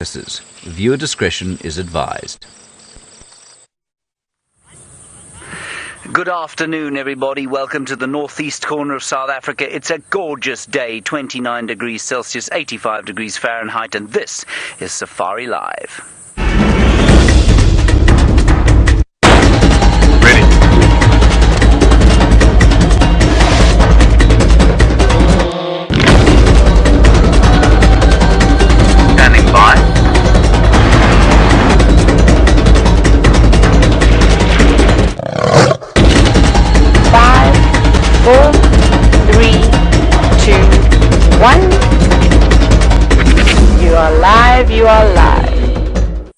Viewer discretion is advised. Good afternoon, everybody. Welcome to the northeast corner of South Africa. It's a gorgeous day, 29 degrees Celsius, 85 degrees Fahrenheit, and this is Safari Live. You are live.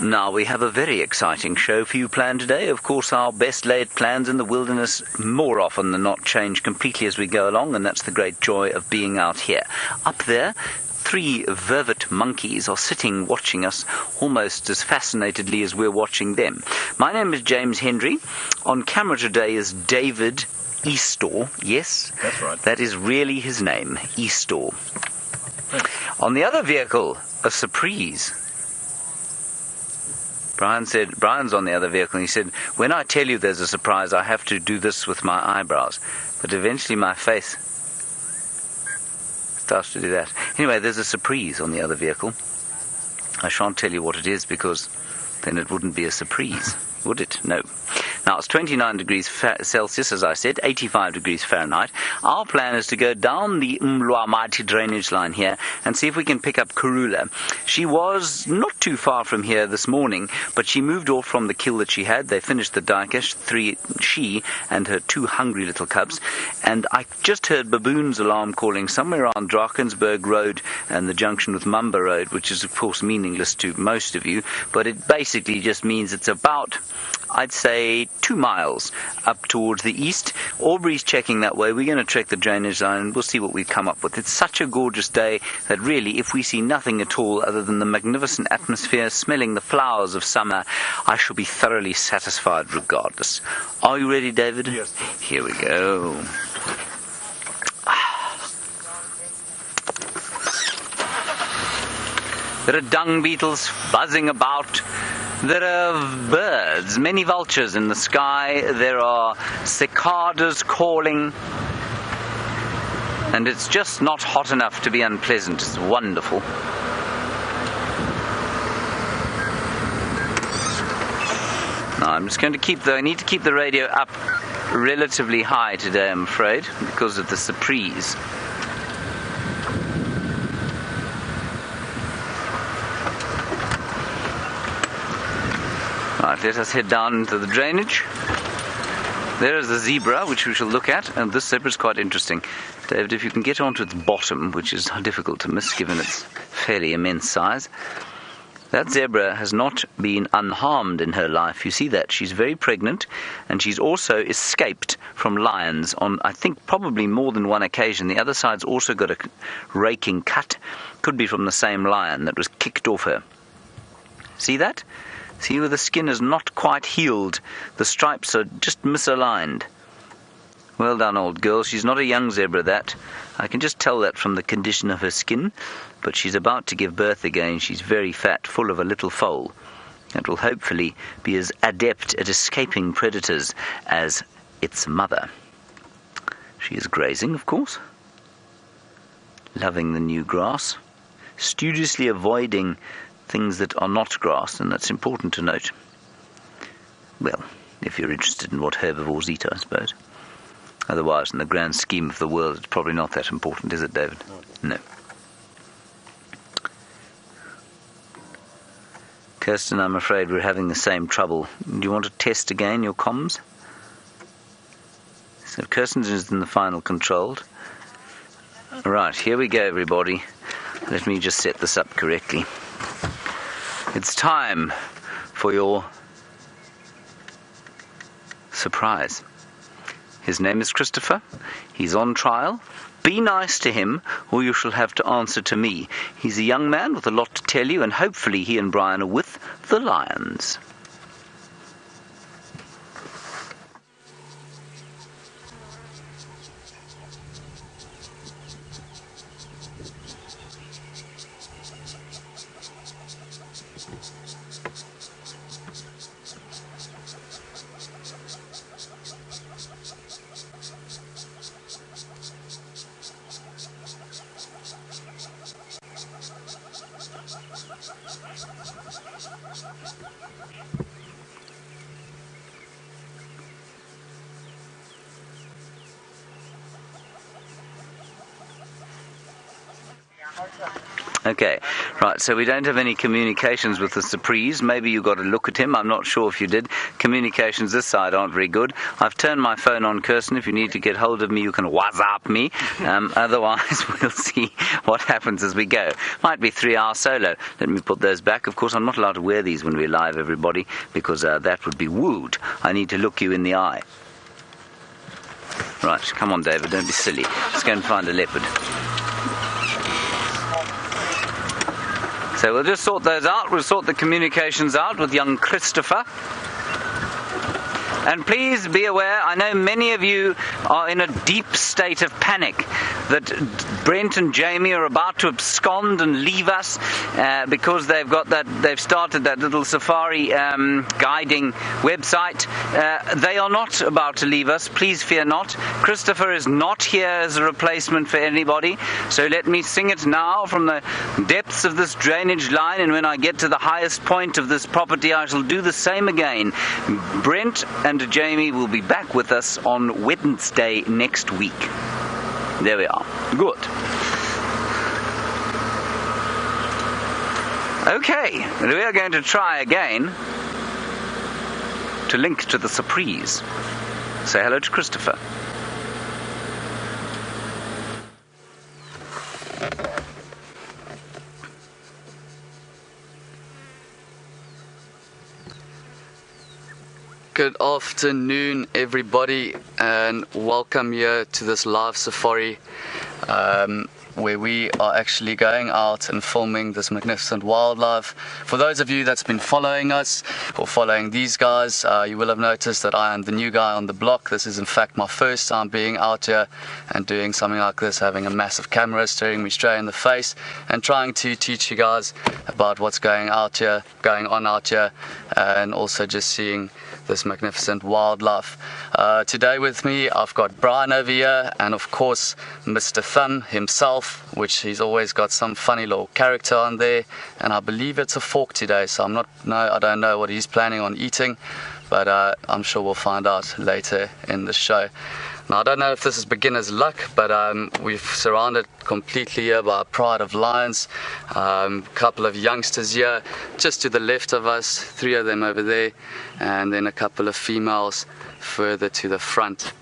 Now, we have a very exciting show for you planned today. Of course, our best laid plans in the wilderness more often than not change completely as we go along, and that's the great joy of being out here. Up there, 3 vervet monkeys are sitting watching us almost as fascinatedly as we're watching them. My name is James Hendry. On camera today is David Eastor. Yes? That's right. That is really his name, Eastor. On the other vehicle, a surprise. Brian's on the other vehicle, and he said, when I tell you there's a surprise, I have to do this with my eyebrows. But eventually my face starts to do that. Anyway, there's a surprise on the other vehicle. I shan't tell you what it is, because then it wouldn't be a surprise, would it? No. Now, it's 29 degrees Celsius, as I said, 85 degrees Fahrenheit. Our plan is to go down the Mlwamati drainage line here and see if we can pick up Kurula. She was not too far from here this morning, but she moved off from the kill that she had. They finished the dikesh, she and her 2 hungry little cubs. And I just heard baboons alarm calling somewhere around Drakensberg Road and the junction with Mumba Road, which is, of course, meaningless to most of you, but it basically just means it's about, I'd say, 2 miles up towards the east. Aubrey's checking that way. We're going to trek the drainage line and we'll see what we come up with. It's such a gorgeous day that really, if we see nothing at all other than the magnificent atmosphere, smelling the flowers of summer, I shall be thoroughly satisfied regardless. Are you ready, David? Yes. Here we go. There are dung beetles buzzing about. There are birds, many vultures in the sky. There are cicadas calling. And it's just not hot enough to be unpleasant. It's wonderful. Now, I'm just going to I need to keep the radio up relatively high today, I'm afraid, because of the surprise. Right, let us head down into the drainage. There is the zebra, which we shall look at, and this zebra is quite interesting. David, if you can get onto its bottom, which is difficult to miss given its fairly immense size. That zebra has not been unharmed in her life. You see that? She's very pregnant, and she's also escaped from lions on, I think, probably more than one occasion. The other side's also got a raking cut. Could be from the same lion that was kicked off her. See that? See where the skin is not quite healed. The stripes are just misaligned. Well done, old girl. She's not a young zebra, that. I can just tell that from the condition of her skin. But she's about to give birth again. She's very fat, full of a little foal. That will hopefully be as adept at escaping predators as its mother. She is grazing, of course. Loving the new grass. Studiously avoiding things that are not grass, and that's important to note. Well, if you're interested in what herbivores eat, I suppose. Otherwise, in the grand scheme of the world, it's probably not that important, is it, David? No. Kirsten, I'm afraid we're having the same trouble. Do you want to test again your comms? So Kirsten is in the final controlled. Right, here we go, everybody. Let me just set this up correctly. It's time for your surprise. His name is Christohper. He's on trial. Be nice to him, or you shall have to answer to me. He's a young man with a lot to tell you, and hopefully he and Brian are with the lions. Okay, right, so we don't have any communications with the surprise. Maybe you got a look at him. I'm not sure if you did. Communications this side aren't very good. I've turned my phone on, Kirsten. If you need to get hold of me, you can WhatsApp me. Otherwise, we'll see what happens as we go. Might be 3 hour solo. Let me put those back. Of course, I'm not allowed to wear these when we're live, everybody, because that would be wooed. I need to look you in the eye. Right, come on, David, don't be silly. Let's go and find a leopard. So we'll just sort those out. We'll sort the communications out with young Christohper. And please be aware, I know many of you are in a deep state of panic that Brent and Jamie are about to abscond and leave us because they've started that little safari guiding website. They are not about to leave us. Please fear not. Christohper is not here as a replacement for anybody. So let me sing it now from the depths of this drainage line, and when I get to the highest point of this property, I shall do the same again. Brent and Jamie will be back with us on Wednesday next week. There we are. Good. Okay, we are going to try again to link to the surprise. Say hello to Christohper. Good afternoon, everybody, and welcome here to this live safari where we are actually going out and filming this magnificent wildlife. For those of you that's been following us or following these guys, you will have noticed that I am the new guy on the block. This is in fact my first time being out here and doing something like this, having a massive camera staring me straight in the face and trying to teach you guys about what's going on out here, and also just seeing this magnificent wildlife. Today with me I've got Brian over here, and of course Mr. Thumb himself, which he's always got some funny little character on there, and I believe it's a fork today, so I don't know what he's planning on eating, but I'm sure we'll find out later in the show. Now, I don't know if this is beginner's luck, but we've surrounded completely here by a pride of lions. A couple of youngsters here just to the left of us, 3 of them over there, and then a couple of females further to the front.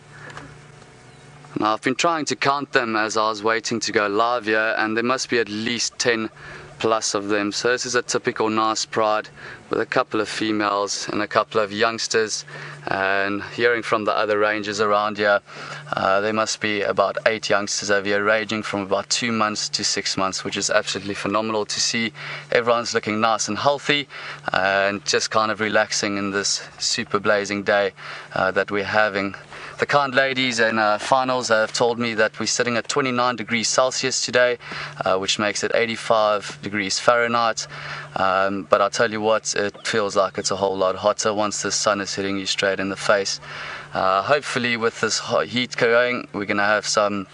Now, I've been trying to count them as I was waiting to go live here, and there must be at least 10 plus of them. So this is a typical nice pride with a couple of females and a couple of youngsters. And hearing from the other rangers around here, there must be about 8 youngsters over here, ranging from about 2 months to 6 months, which is absolutely phenomenal to see. Everyone's looking nice and healthy and just kind of relaxing in this super blazing day that we're having. The kind ladies and finals have told me that we're sitting at 29 degrees Celsius today, which makes it 85 degrees Fahrenheit. But I'll tell you what, it feels like it's a whole lot hotter once the sun is hitting you straight in the face. Hopefully with this heat going, we're going to have some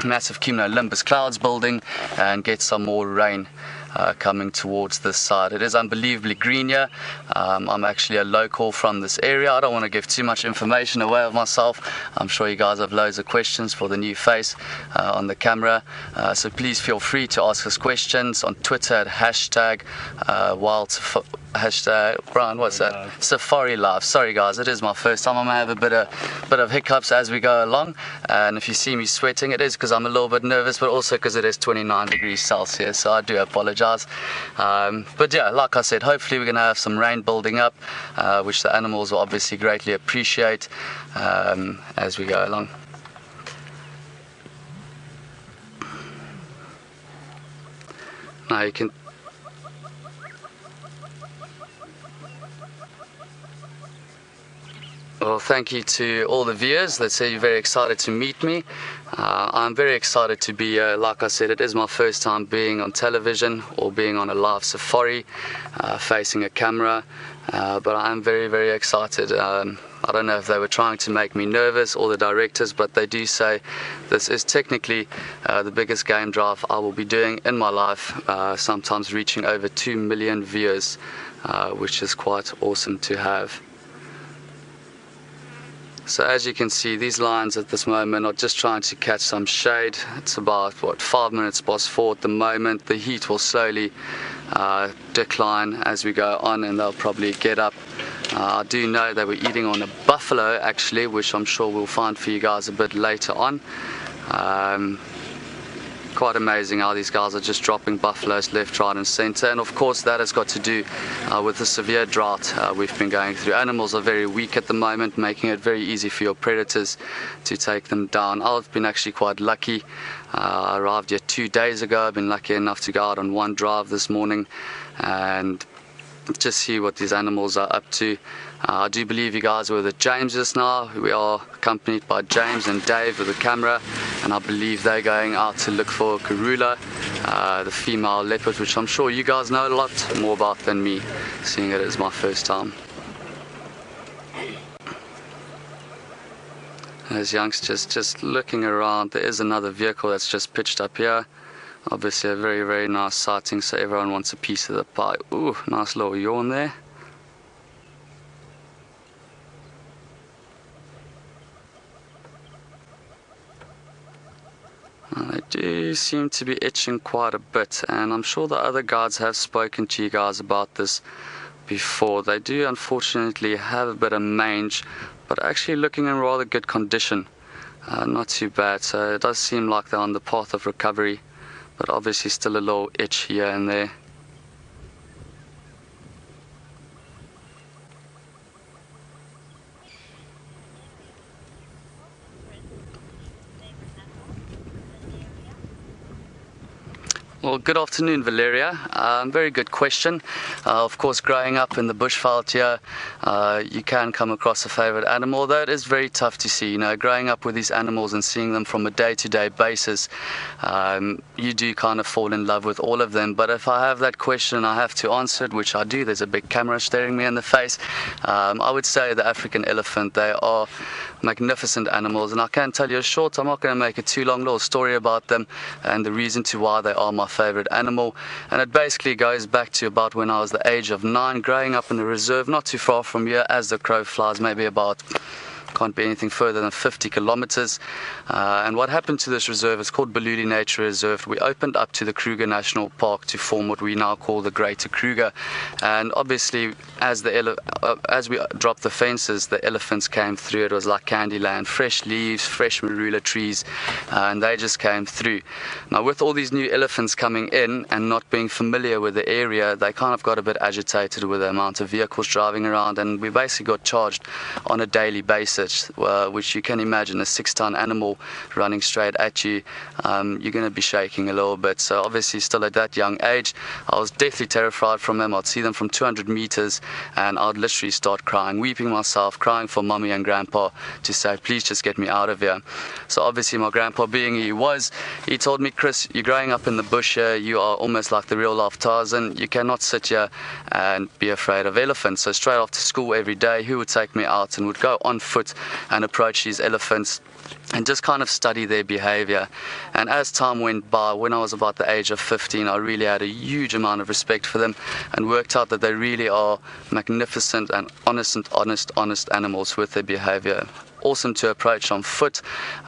massive cumulonimbus clouds building and get some more rain coming towards this side. It is unbelievably green here. I'm actually a local from this area. I don't want to give too much information away of myself. I'm sure you guys have loads of questions for the new face on the camera, so please feel free to ask us questions on Twitter at Brian, what's that? Safari Live. Sorry guys, it is my first time. I'm gonna have a bit of hiccups as we go along, and if you see me sweating, it is because I'm a little bit nervous, but also because it is 29 degrees Celsius, so I do apologize. But yeah, like I said, hopefully we're gonna have some rain building up, which the animals will obviously greatly appreciate as we go along. Now you can Well, thank you to all the viewers that say you're very excited to meet me. I'm very excited to be here. Like I said, it is my first time being on television or being on a live safari, facing a camera, but I'm very, very excited. I don't know if they were trying to make me nervous, or the directors, but they do say this is technically the biggest game drive I will be doing in my life, sometimes reaching over 2 million viewers, which is quite awesome to have. So as you can see, these lions at this moment are just trying to catch some shade. It's about 5 minutes past 4 at the moment. The heat will slowly decline as we go on, and they'll probably get up. I do know they were eating on a buffalo actually, which I'm sure we'll find for you guys a bit later on. Quite amazing how these guys are just dropping buffaloes left, right and center, and of course that has got to do with the severe drought we've been going through. Animals are very weak at the moment, making it very easy for your predators to take them down. I've been actually quite lucky. I arrived here 2 days ago. I've been lucky enough to go out on one drive this morning and just see what these animals are up to. I do believe you guys were with James just now. We are accompanied by James and Dave with the camera, and I believe they're going out to look for Kurula, the female leopard, which I'm sure you guys know a lot more about than me, seeing it as my first time. There's youngsters just looking around. There is another vehicle that's just pitched up here. Obviously a very, very nice sighting, so everyone wants a piece of the pie. Ooh, nice little yawn there. They do seem to be itching quite a bit, and I'm sure the other guards have spoken to you guys about this before. They do unfortunately have a bit of mange, but actually looking in rather good condition. Not too bad, so it does seem like they're on the path of recovery, but obviously still a little itch here and there. Well, good afternoon, Valeria. Very good question. Of course, growing up in the bushveld here, you can come across a favorite animal, though it is very tough to see. You know, growing up with these animals and seeing them from a day-to-day basis, you do kind of fall in love with all of them. But if I have that question and I have to answer it, which I do, there's a big camera staring me in the face, I would say the African elephant. They are magnificent animals, and I can tell you a short, I'm not going to make a too long little story about them and the reason to why they are my favorite animal. And it basically goes back to about when I was the age of 9, growing up in a reserve not too far from here as the crow flies, maybe about, can't be anything further than 50 kilometers. And what happened to this reserve is called Baluli Nature Reserve. We opened up to the Kruger National Park to form what we now call the Greater Kruger. And obviously, as we dropped the fences, the elephants came through. It was like Candyland, fresh leaves, fresh marula trees, and they just came through. Now, with all these new elephants coming in and not being familiar with the area, they kind of got a bit agitated with the amount of vehicles driving around, and we basically got charged on a daily basis, which you can imagine, a 6-ton animal running straight at you, you're going to be shaking a little bit. So obviously still at that young age, I was deathly terrified from them. I'd see them from 200 meters and I'd literally start crying, weeping myself, crying for mommy and grandpa to say, please just get me out of here. So obviously my grandpa, being he told me, Chris, you're growing up in the bush here, you are almost like the real life Tarzan. You cannot sit here and be afraid of elephants. So straight after school every day, he would take me out and would go on foot and approach these elephants and just kind of study their behavior. And as time went by, when I was about the age of 15, I really had a huge amount of respect for them and worked out that they really are magnificent and honest animals with their behavior. Awesome to approach on foot.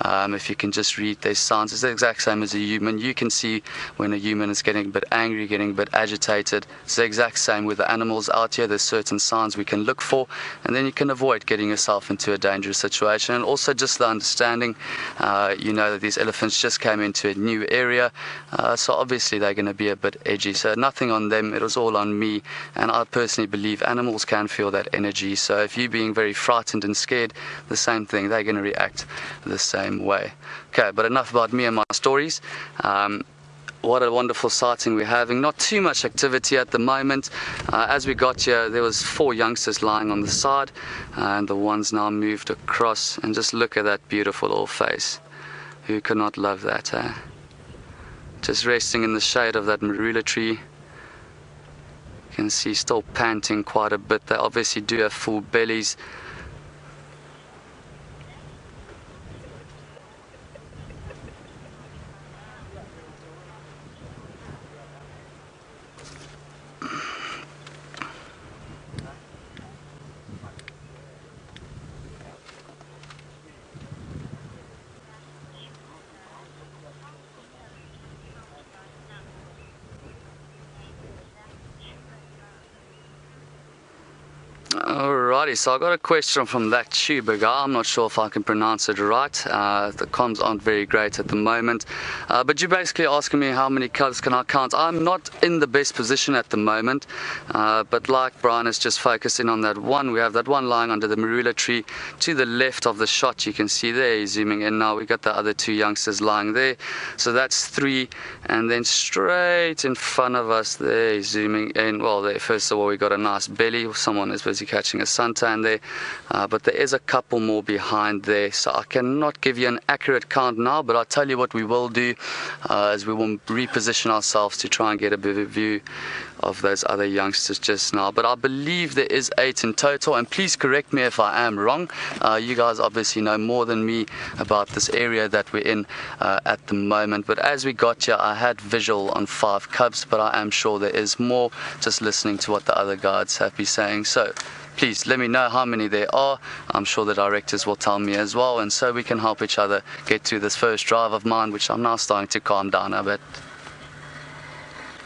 If you can just read their signs, it's the exact same as a human. You can see when a human is getting a bit angry, getting a bit agitated. It's the exact same with the animals out here. There's certain signs we can look for, and then you can avoid getting yourself into a dangerous situation. And also just the understanding, you know, that these elephants just came into a new area, so obviously they're going to be a bit edgy. So nothing on them, it was all on me. And I personally believe animals can feel that energy. So if you're being very frightened and scared, the same thing, they're going to react the same way. Okay, but enough about me and my stories. what a wonderful sighting we're having. Not too much activity at the moment. As we got here, there was 4 youngsters lying on the side, and the one's now moved across. And just look at that beautiful little face. Who could not love that, eh? Just resting in the shade of that marula tree. You can see still panting quite a bit. They obviously do have full bellies. Alrighty, so I got a question from that tuber guy. I'm not sure if I can pronounce it right. The comms aren't very great at the moment. But you're basically asking me how many cubs can I count. I'm not in the best position at the moment. But like Brian is just focusing on that one. We have that one lying under the marula tree. To the left of the shot, you can see there, he's zooming in now. We got the other 2 youngsters lying there. So that's 3. And then straight in front of us there, he's zooming in. Well, there, first of all, we got a nice belly. Someone is busy catching a suntan there, but there is a couple more behind there, so I cannot give you an accurate count now, but I'll tell you what we will do is we will reposition ourselves to try and get a better view of those other youngsters just now. But I believe there is 8 in total, and please correct me if I am wrong. You guys obviously know more than me about this area that we're in at the moment, but as we got here I had visual on 5 cubs, but I am sure there is more just listening to what the other guides have been saying. So please let me know how many there are. I'm sure the directors will tell me as well, and so we can help each other get to this first drive of mine, which I'm now starting to calm down a bit.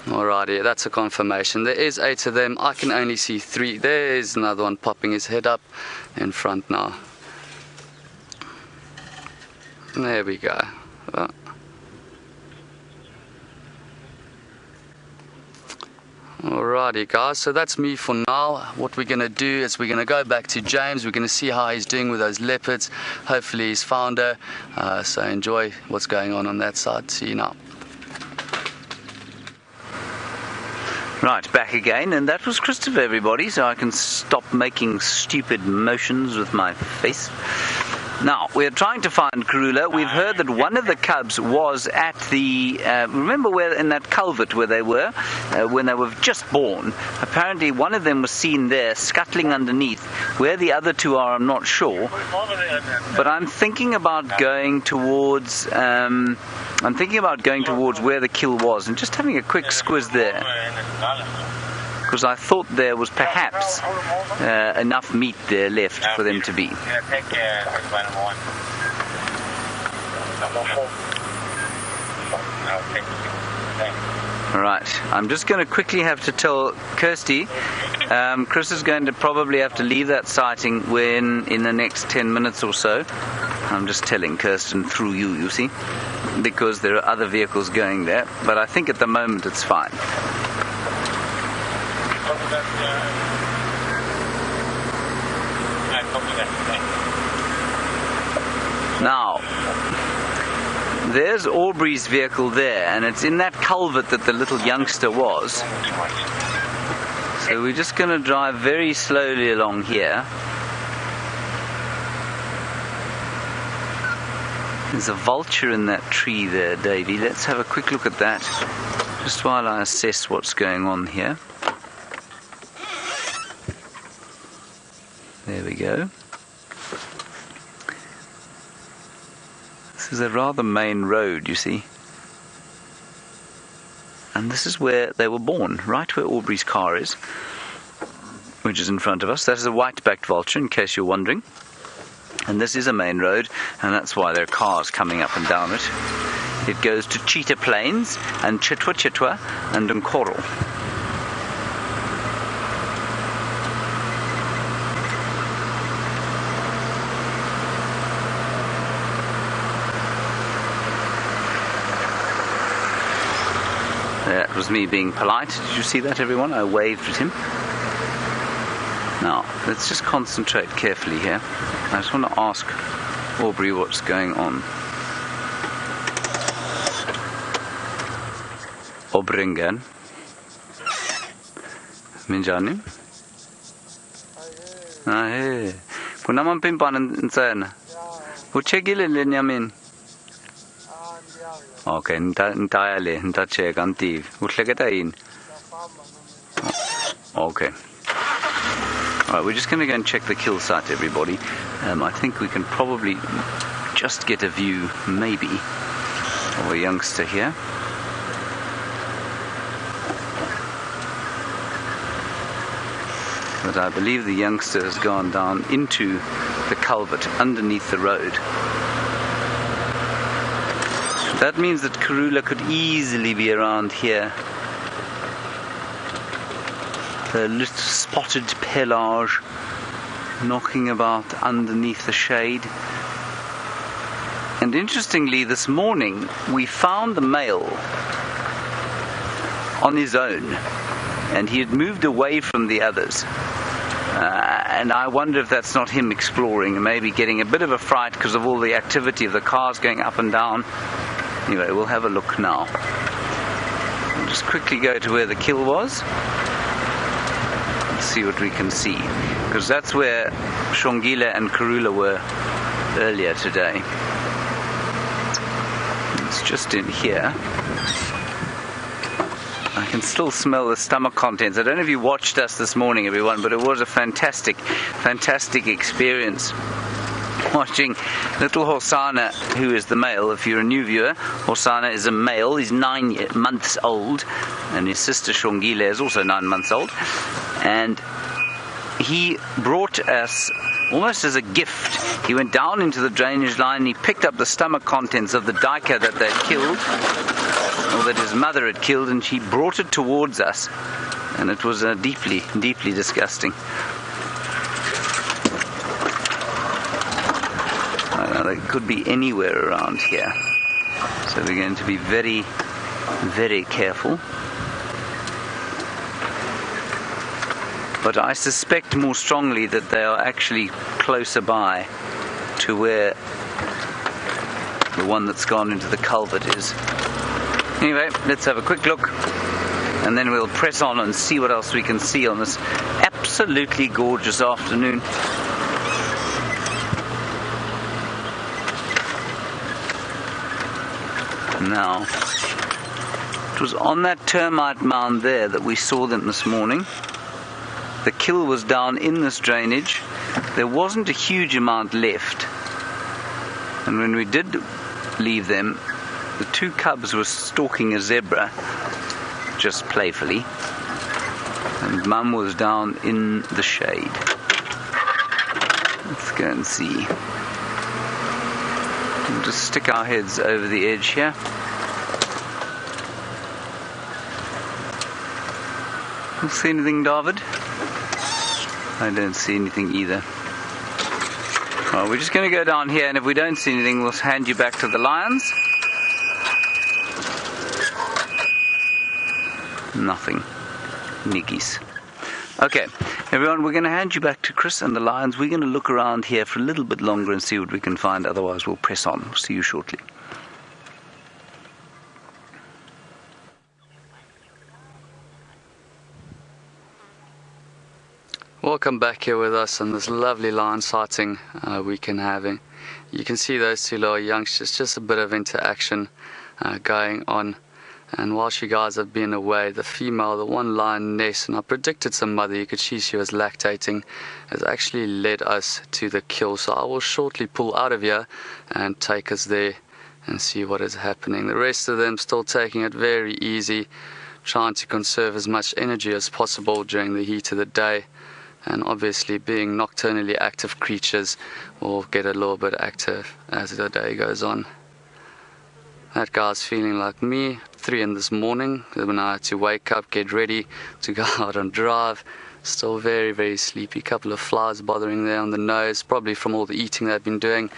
Alrighty, that's a confirmation. There is 8 of them. I can only see 3. There's another one popping his head up in front now. There we go. Alrighty guys, so that's me for now. What we're going to do is we're going to go back to James. We're going to see how he's doing with those leopards. Hopefully he's found her. So enjoy what's going on that side. See you now. Right, back again, and that was Christohper, everybody, so I can stop making stupid motions with my face. Now, we're trying to find Kurula. We've heard that one of the cubs was at the, remember where in that culvert where they were, when they were just born. Apparently one of them was seen there, scuttling underneath. Where the other 2 are, I'm not sure. But I'm thinking about going towards, where the kill was, and just having a quick squiz there. Because I thought there was perhaps enough meat there left for them to be. Alright, I'm just going to quickly have to tell Kirsty, Chris is going to probably have to leave that sighting in the next 10 minutes or so. I'm just telling Kirsten through you see, because there are other vehicles going there, but I think at the moment it's fine. Now, there's Aubrey's vehicle there, and it's in that culvert that the little youngster was. So we're just going to drive very slowly along here. There's a vulture in that tree there, Davey. Let's have a quick look at that, just while I assess what's going on here. There we go. This is a rather main road, you see. And this is where they were born, right where Aubrey's car is, which is in front of us. That is a white-backed vulture, in case you're wondering. And this is a main road, and that's why there are cars coming up and down it. It goes to Cheetah Plains and Chitwa and Nkuhuma. That was me being polite. Did you see that, everyone? I waved at him. Now, let's just concentrate carefully here. I just want to ask Aubrey what's going on. Obringen. Minjani? Hey. Kuna mampimpan insana. Uchegile lenyamin. Okay, ntayale, ntache kantiv. Utleketa. Okay. Alright, we're just going to go and check the kill site, everybody. I think we can probably just get a view, maybe, of a youngster here. But I believe the youngster has gone down into the culvert underneath the road. That means that Kurula could easily be around here. The little spotted pelage knocking about underneath the shade. And interestingly, this morning we found the male on his own, and he had moved away from the others. And I wonder if that's not him exploring and maybe getting a bit of a fright because of all the activity of the cars going up and down. Anyway, we'll have a look now. We'll just quickly go to where the kill was. See what we can see, because that's where Shongile and Kurula were earlier today. It's just in here. I can still smell the stomach contents. I don't know if you watched us this morning, everyone, but it was a fantastic experience watching little Hosanna, who is the male. If you're a new viewer, Hosanna is a male. He's 9 months old, and his sister Shongile is also 9 months old. And he brought us, almost as a gift, he went down into the drainage line, he picked up the stomach contents of the duiker that they'd killed, or that his mother had killed, and she brought it towards us. And it was deeply, deeply disgusting. They could be anywhere around here. So we're going to be very, very careful. But I suspect more strongly that they are actually closer by to where the one that's gone into the culvert is. Anyway, let's have a quick look, and then we'll press on and see what else we can see on this absolutely gorgeous afternoon. Now, it was on that termite mound there that we saw them this morning. The kill was down in this drainage. There wasn't a huge amount left. And when we did leave them, the 2 cubs were stalking a zebra, just playfully. And Mum was down in the shade. Let's go and see. We'll just stick our heads over the edge here. You see anything, David? I don't see anything either. Well, we're just going to go down here, and if we don't see anything, we'll hand you back to the lions. Nothing. Niggies. Okay, everyone, we're going to hand you back to Chris and the lions. We're going to look around here for a little bit longer and see what we can find. Otherwise, we'll press on. We'll see you shortly. Welcome back here with us on this lovely lion sighting weekend having. You can see those 2 little youngsters, just a bit of interaction going on. And whilst you guys have been away, the female, the one lioness, and I predicted some mother, you could see she was lactating, has actually led us to the kill. So I will shortly pull out of here and take us there and see what is happening. The rest of them still taking it very easy, trying to conserve as much energy as possible during the heat of the day. And obviously, being nocturnally active creatures, will get a little bit active as the day goes on. That guy's feeling like me, 3 in this morning, when I had to wake up, get ready to go out and drive. Still very, very sleepy. Couple of flies bothering there on the nose, probably from all the eating they've been doing.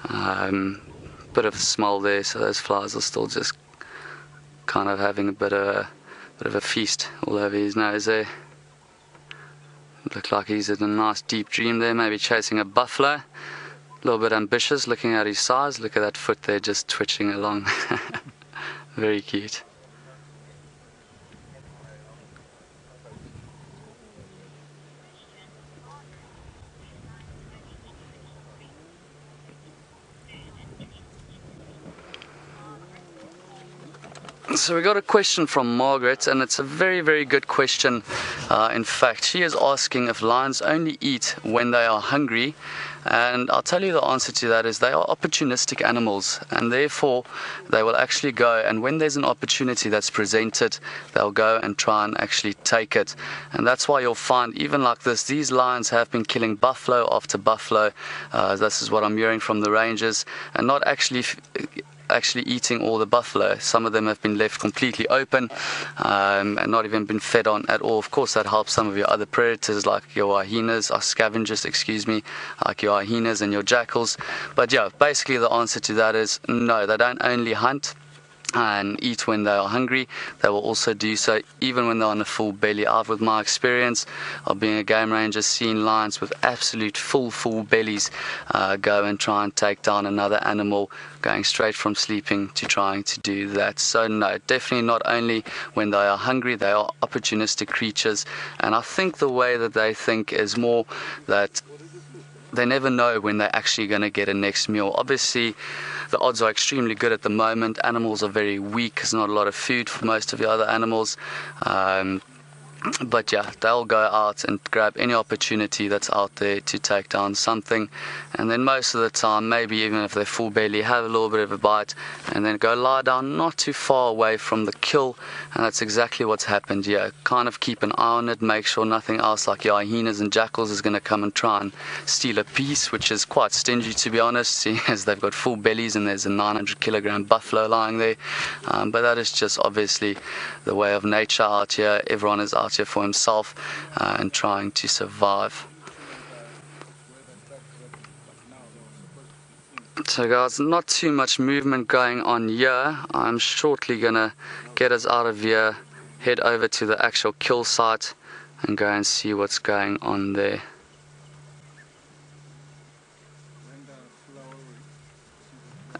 Bit of a smell there, so those flies are still just kind of having a bit of a feast all over his nose there. Look like he's in a nice deep dream there, maybe chasing a buffalo. A little bit ambitious, looking at his size. Look at that foot there, just twitching along. Very cute. So we got a question from Margaret, and it's a very, very good question. In fact, she is asking if lions only eat when they are hungry. And I'll tell you the answer to that is they are opportunistic animals, and therefore they will actually go, and when there's an opportunity that's presented, they'll go and try and actually take it. And that's why you'll find, even like this, these lions have been killing buffalo after buffalo. This is what I'm hearing from the rangers, and not actually eating all the buffalo. Some of them have been left completely open and not even been fed on at all. Of course, that helps some of your other predators like your hyenas, or scavengers, like your hyenas and your jackals. But yeah, basically the answer to that is no, they don't only hunt and eat when they are hungry. They will also do so even when they're on a full belly. I've, with my experience of being a game ranger, seen lions with absolute full bellies go and try and take down another animal, going straight from sleeping to trying to do that. So no, definitely not only when they are hungry. They are opportunistic creatures, and I think the way that they think is more that they never know when they're actually going to get a next meal. Obviously, the odds are extremely good at the moment. Animals are very weak. There's not a lot of food for most of the other animals. But yeah, they'll go out and grab any opportunity that's out there to take down something, and then most of the time, maybe even if they're full belly, have a little bit of a bite and then go lie down not too far away from the kill. And that's exactly what's happened here. Kind of keep an eye on it, make sure nothing else like your hyenas and jackals is going to come and try and steal a piece, which is quite stingy, to be honest, seeing as they've got full bellies and there's a 900-kilogram buffalo lying there. But that is just obviously the way of nature out here. Everyone is out here for himself and trying to survive. So guys, not too much movement going on here. I'm shortly gonna get us out of here, head over to the actual kill site and go and see what's going on there.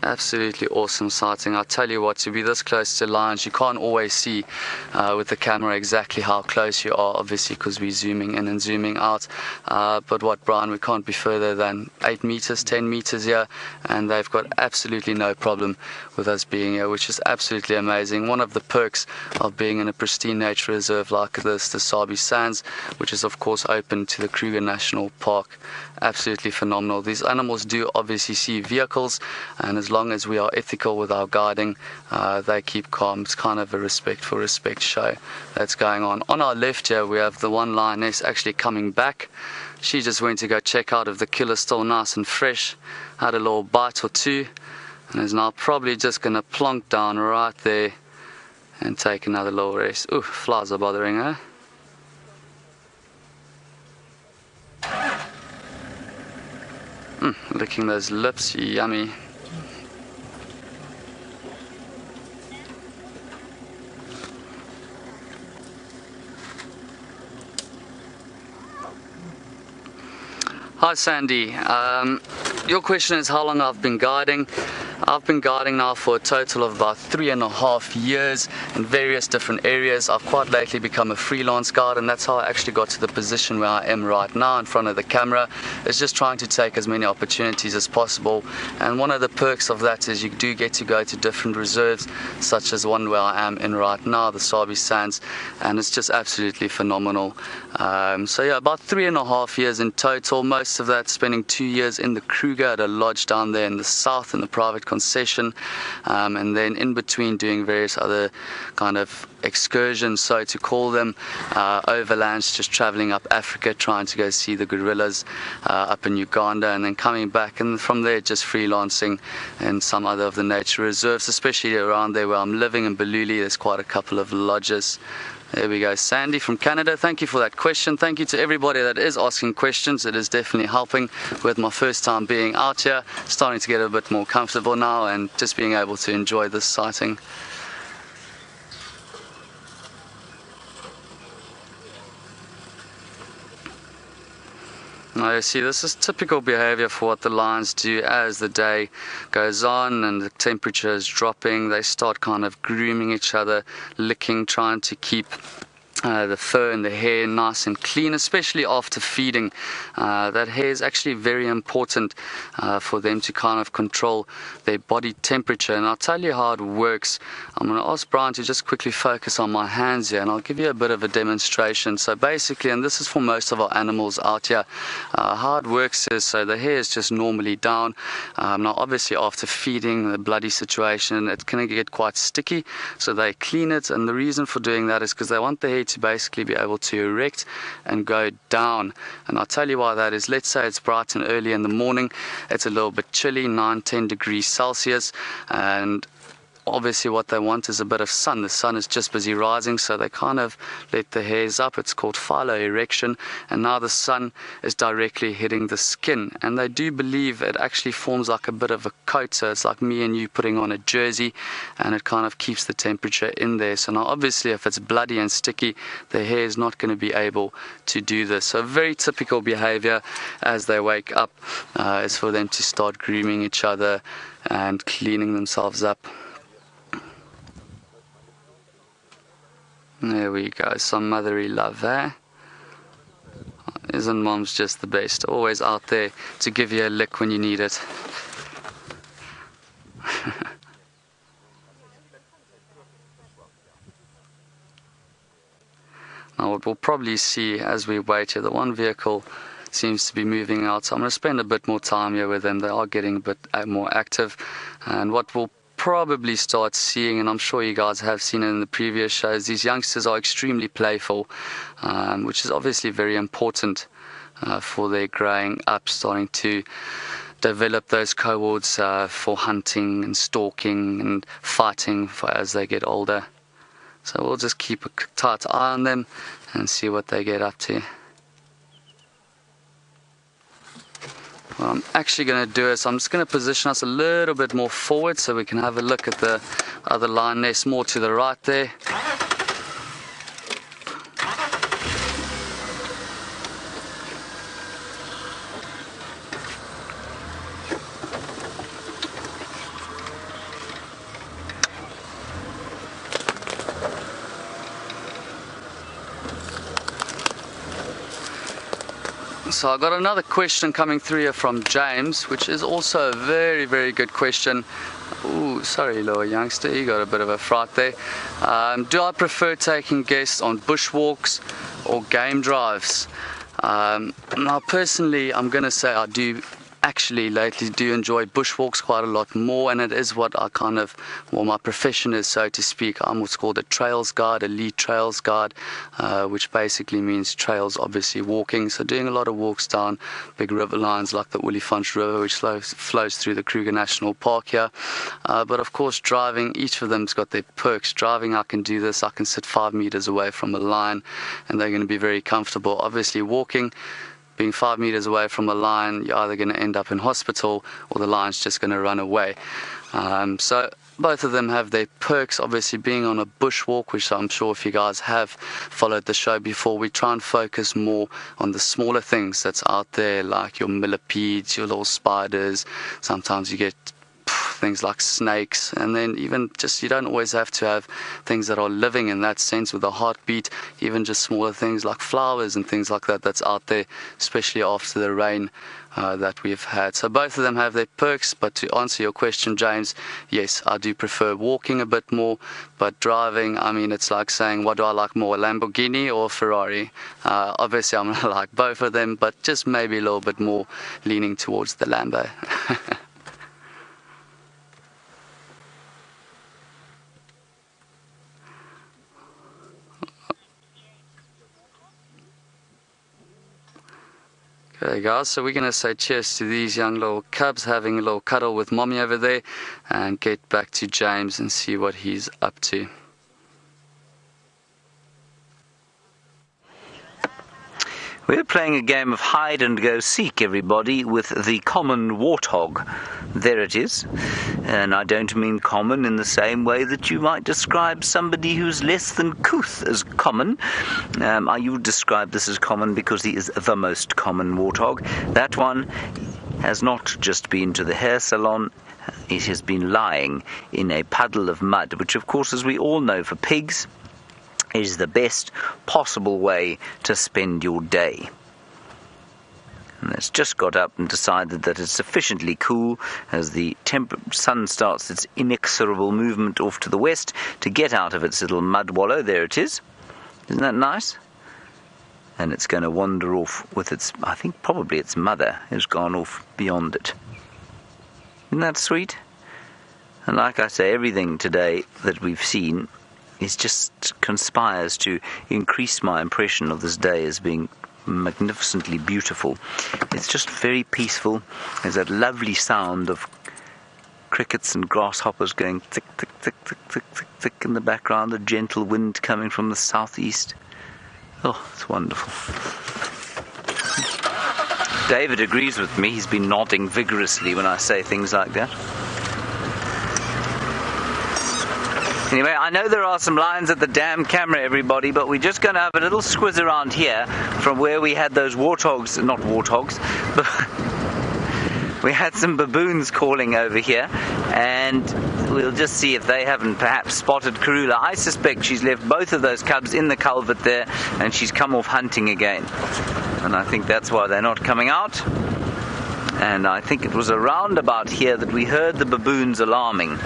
Absolutely awesome sighting. I tell you what, to be this close to lions, you can't always see with the camera exactly how close you are, obviously, because we're zooming in and zooming out. But what, Brian, we can't be further than 8 meters, 10 meters here, and they've got absolutely no problem with us being here, which is absolutely amazing. One of the perks of being in a pristine nature reserve like this, the Sabi Sands, which is of course open to the Kruger National Park. Absolutely phenomenal. These animals do obviously see vehicles, and as long as we are ethical with our guiding, they keep calm. It's kind of a respect for respect show that's going on. On our left here, we have the one lioness actually coming back. She just went to go check out if the kill is still nice and fresh, had a little bite or two, and is now probably just going to plonk down right there and take another little rest. Ooh, flies are bothering her. Licking those lips, yummy. Hi Sandy, your question is how long I've been guiding. I've been guiding now for a total of about 3.5 years in various different areas. I've quite lately become a freelance guide, and that's how I actually got to the position where I am right now in front of the camera. It's just trying to take as many opportunities as possible, and one of the perks of that is you do get to go to different reserves, such as one where I am in right now, the Sabi Sands, and it's just absolutely phenomenal. So yeah, about 3.5 years in total, most of that spending 2 years in the Kruger at a lodge down there in the south in the private concession, and then in between doing various other kind of excursions, so to call them, overlands, just traveling up Africa, trying to go see the gorillas up in Uganda, and then coming back, and from there just freelancing in some other of the nature reserves, especially around there where I'm living in Baluli. There's quite a couple of lodges. There we go. Sandy from Canada, thank you for that question. Thank you to everybody that is asking questions. It is definitely helping with my first time being out here, starting to get a bit more comfortable now and just being able to enjoy this sighting. Now you see, this is typical behavior for what the lions do as the day goes on and the temperature is dropping. They start kind of grooming each other, licking, trying to keep the fur and the hair nice and clean, especially after feeding. That hair is actually very important for them to kind of control their body temperature. And I'll tell you how it works. I'm going to ask Brian to just quickly focus on my hands here, and I'll give you a bit of a demonstration. So basically, and this is for most of our animals out here, how it works is, so the hair is just normally down. Now obviously after feeding, the bloody situation, it's going to get quite sticky, so they clean it, and the reason for doing that is because they want the hair to basically be able to erect and go down. And I'll tell you why that is. Let's say it's bright and early in the morning, it's a little bit chilly, 9-10 degrees Celsius, and obviously what they want is a bit of sun. The sun is just busy rising, so they kind of let the hairs up. It's called philo-erection, and now the sun is directly hitting the skin, and they do believe it actually forms like a bit of a coat, so it's like me and you putting on a jersey, and it kind of keeps the temperature in there. So now obviously if it's bloody and sticky, the hair is not going to be able to do this. So very typical behavior as they wake up is for them to start grooming each other and cleaning themselves up. There we go, some motherly love there. Isn't mom's just the best? Always out there to give you a lick when you need it. Now what we'll probably see as we wait here, the one vehicle seems to be moving out, so I'm going to spend a bit more time here with them. They are getting a bit more active, and what we'll probably start seeing, and I'm sure you guys have seen it in the previous shows, these youngsters are extremely playful, which is obviously very important for their growing up, starting to develop those cohorts for hunting and stalking and fighting as they get older. So we'll just keep a tight eye on them and see what they get up to. What I'm actually going to do is I'm just going to position us a little bit more forward so we can have a look at the other lion nest more to the right there. So I got another question coming through here from James, which is also a very, very good question. Ooh, sorry, little youngster, you got a bit of a fright there. Do I prefer taking guests on bushwalks or game drives? Now, personally, I'm going to say I do actually lately do enjoy bushwalks quite a lot more, and it is what I kind of, well, my profession is, so to speak. I'm what's called a trails guide, a lead trails guide, which basically means trails, obviously walking, so doing a lot of walks down big river lines like the Olifants River, which flows through the Kruger National Park here, but of course driving, each of them's got their perks. Driving, I can do this, I can sit 5 meters away from a lion and they're going to be very comfortable. Obviously walking, being 5 meters away from a lion, you're either going to end up in hospital or the lion's just going to run away. So both of them have their perks. Obviously being on a bushwalk, which I'm sure if you guys have followed the show before, we try and focus more on the smaller things that's out there, like your millipedes, your little spiders. Sometimes you get things like snakes, and then even just, you don't always have to have things that are living in that sense with a heartbeat, even just smaller things like flowers and things like that that's out there, especially after the rain that we've had. So both of them have their perks, but to answer your question, James, yes, I do prefer walking a bit more, but driving, I mean, it's like saying, what do I like more, a Lamborghini or a Ferrari? Obviously I'm gonna like both of them, but just maybe a little bit more leaning towards the Lambo. Okay guys, so we're going to say cheers to these young little cubs having a little cuddle with mommy over there, and get back to James and see what he's up to. We're playing a game of hide and go seek, everybody, with the common warthog. There it is. And I don't mean common in the same way that you might describe somebody who's less than couth as common. I would describe this as common because he is the most common warthog. That one has not just been to the hair salon. It has been lying in a puddle of mud, which of course, as we all know, for pigs, is the best possible way to spend your day. And it's just got up and decided that it's sufficiently cool as the sun starts its inexorable movement off to the west to get out of its little mud wallow. There it is. Isn't that nice? And it's going to wander off with its, I think probably its mother has gone off beyond it. Isn't that sweet? And like I say, everything today that we've seen is just conspires to increase my impression of this day as being magnificently beautiful. It's just very peaceful. There's that lovely sound of crickets and grasshoppers going tick, tick, tick, tick, tick, tick, tick in the background, a gentle wind coming from the southeast. Oh, it's wonderful. David agrees with me. He's been nodding vigorously when I say things like that. Anyway, I know there are some lines at the damn camera, everybody, but we're just going to have a little squiz around here from where we had those warthogs, not warthogs, but we had some baboons calling over here, and we'll just see if they haven't perhaps spotted Kurula. I suspect she's left both of those cubs in the culvert there, and she's come off hunting again. And I think that's why they're not coming out. And I think it was around about here that we heard the baboons alarming.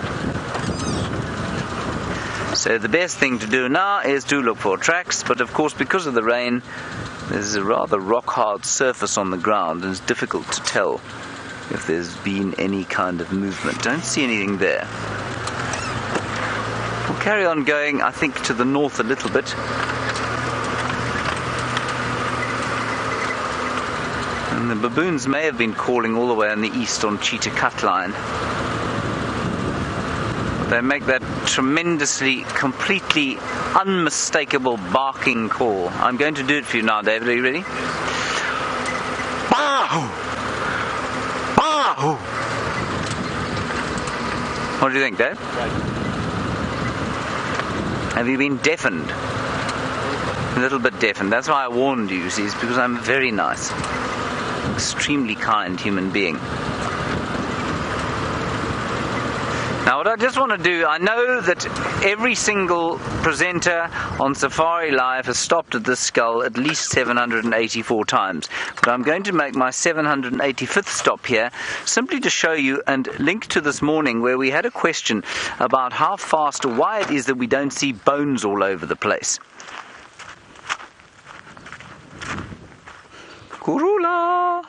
So the best thing to do now is to look for tracks, but of course because of the rain there's a rather rock-hard surface on the ground and it's difficult to tell if there's been any kind of movement. Don't see anything there. We'll carry on going, I think, to the north a little bit. And the baboons may have been calling all the way on the east on Cheetah cut line. They make that tremendously, completely unmistakable barking call. I'm going to do it for you now, David. Are you ready? Bow! Bow! What do you think, Dave? Right. Have you been deafened? A little bit deafened. That's why I warned you, see, it's because I'm a very nice, extremely kind human being. Now what I just want to do, I know that every single presenter on Safari Live has stopped at this skull at least 784 times, but I'm going to make my 785th stop here simply to show you and link to this morning where we had a question about how fast or why it is that we don't see bones all over the place. Kurula!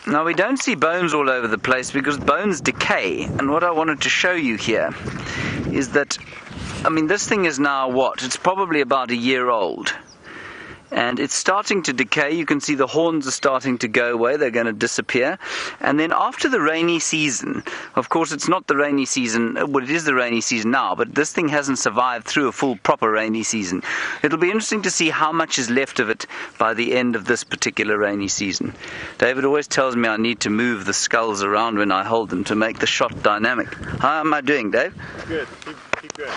Now we don't see bones all over the place because bones decay, and what I wanted to show you here is that, I mean, this thing is now what? It's probably about a year old. And it's starting to decay. You can see the horns are starting to go away. They're going to disappear. And then after the rainy season, of course it's not the rainy season, well it is the rainy season now, but this thing hasn't survived through a full proper rainy season. It'll be interesting to see how much is left of it by the end of this particular rainy season. David always tells me I need to move the skulls around when I hold them to make the shot dynamic. How am I doing, Dave? Good. Keep going.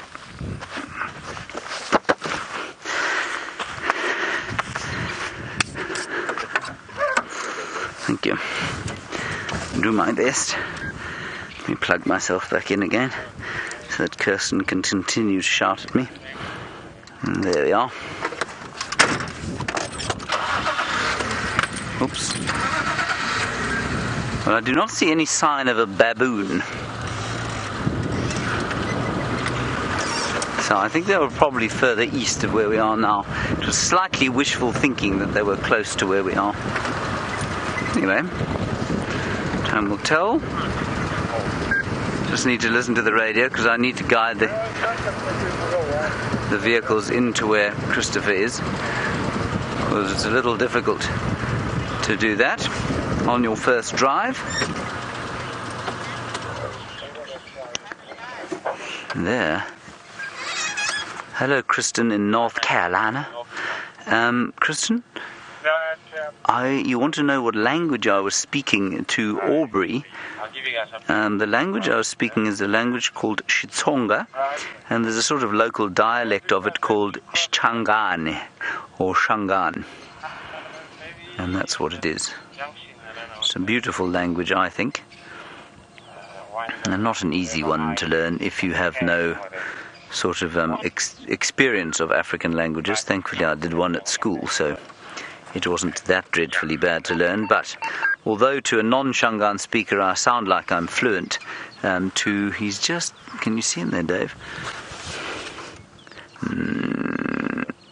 Thank you. I'll do my best. Let me plug myself back in again so that Kirsten can continue to shout at me. And there we are. Oops. Well, I do not see any sign of a baboon. So I think they were probably further east of where we are now. It was slightly wishful thinking that they were close to where we are. Anyway, time will tell. Just need to listen to the radio because I need to guide the vehicles into where Christohper is, because it's a little difficult to do that on your first drive. There. Hello, Kristen in North Carolina. Kristen? You want to know what language I was speaking to Aubrey? The language I was speaking is a language called Xitsonga, and there's a sort of local dialect of it called Shangane, or Shangan. And that's what it is. It's a beautiful language, I think. and not an easy one to learn if you have no sort of experience of African languages. Thankfully, I did one at school, so it wasn't that dreadfully bad to learn. But although to a non-Shangaan speaker I sound like I'm fluent, he's just... Can you see him there, Dave?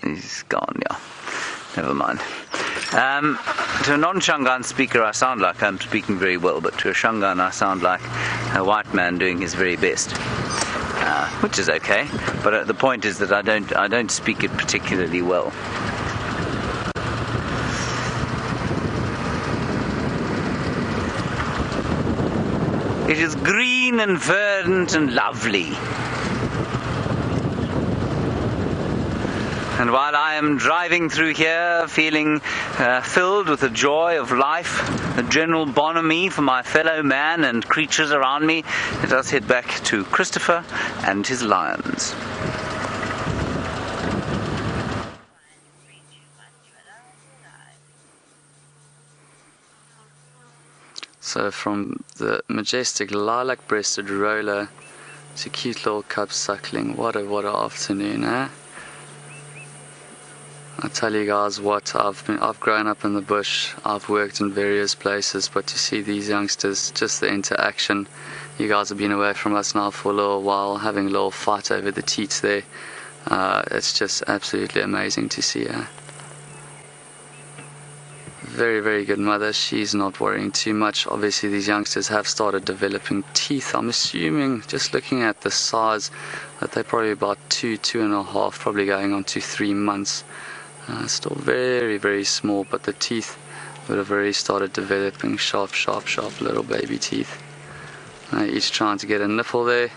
He's gone, yeah. Never mind. To a non-Shangaan speaker I sound like I'm speaking very well, but to a Shangaan I sound like a white man doing his very best, which is okay. But the point is that I don't speak it particularly well. It is green and verdant and lovely. And while I am driving through here feeling filled with the joy of life, a general bonhomie for my fellow man and creatures around me, let us head back to Christohper and his lions. So from the majestic lilac-breasted roller to cute little cub suckling, what a afternoon, eh? I tell you guys what, I've grown up in the bush, I've worked in various places, but to see these youngsters, just the interaction. You guys have been away from us now for a little while, having a little fight over the teats there. It's just absolutely amazing to see her. Very, very good mother. She's not worrying too much. Obviously these youngsters have started developing teeth. I'm assuming, just looking at the size, that they're probably about 2.5, probably going on to 3 months. Still very, very small, but the teeth would have already started developing sharp little baby teeth. Each trying to get a nipple there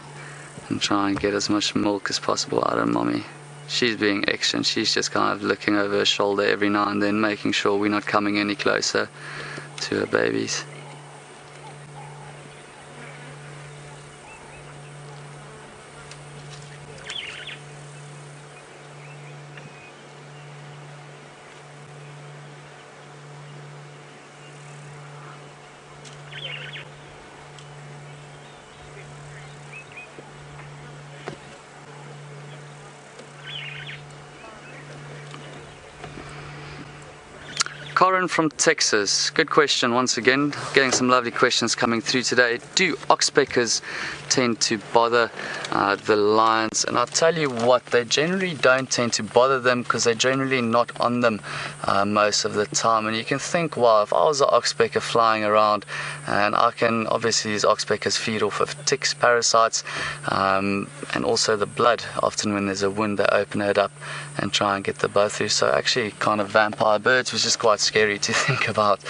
and try and get as much milk as possible out of mommy. She's being excellent. She's just kind of looking over her shoulder every now and then, making sure we're not coming any closer to her babies. Corin from Texas, good question once again. Getting some lovely questions coming through today. Do oxpeckers tend to bother the lions? And I'll tell you what, they generally don't tend to bother them because they're generally not on them most of the time. And you can think, well, if I was an oxpecker flying around, and I can, obviously these oxpeckers feed off of ticks, parasites, and also the blood. Often when there's a wound, they open it up and try and get the blood through. So actually kind of vampire birds, which is quite scary to think about.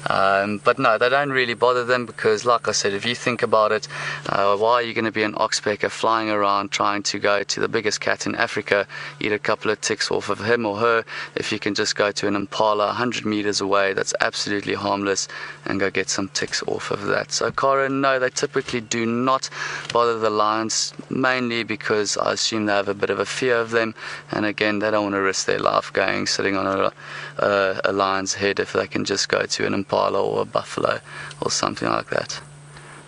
But no, they don't really bother them because, like I said, if you think about it, why are you going to be an oxpecker flying around trying to go to the biggest cat in Africa, eat a couple of ticks off of him or her, if you can just go to an impala 100 meters away that's absolutely harmless and go get some ticks off of that? So Corin, no, they typically do not bother the lions, mainly because I assume they have a bit of a fear of them, and again, they don't want to risk their life sitting on a lion's head if they can just go to an impala or a buffalo or something like that.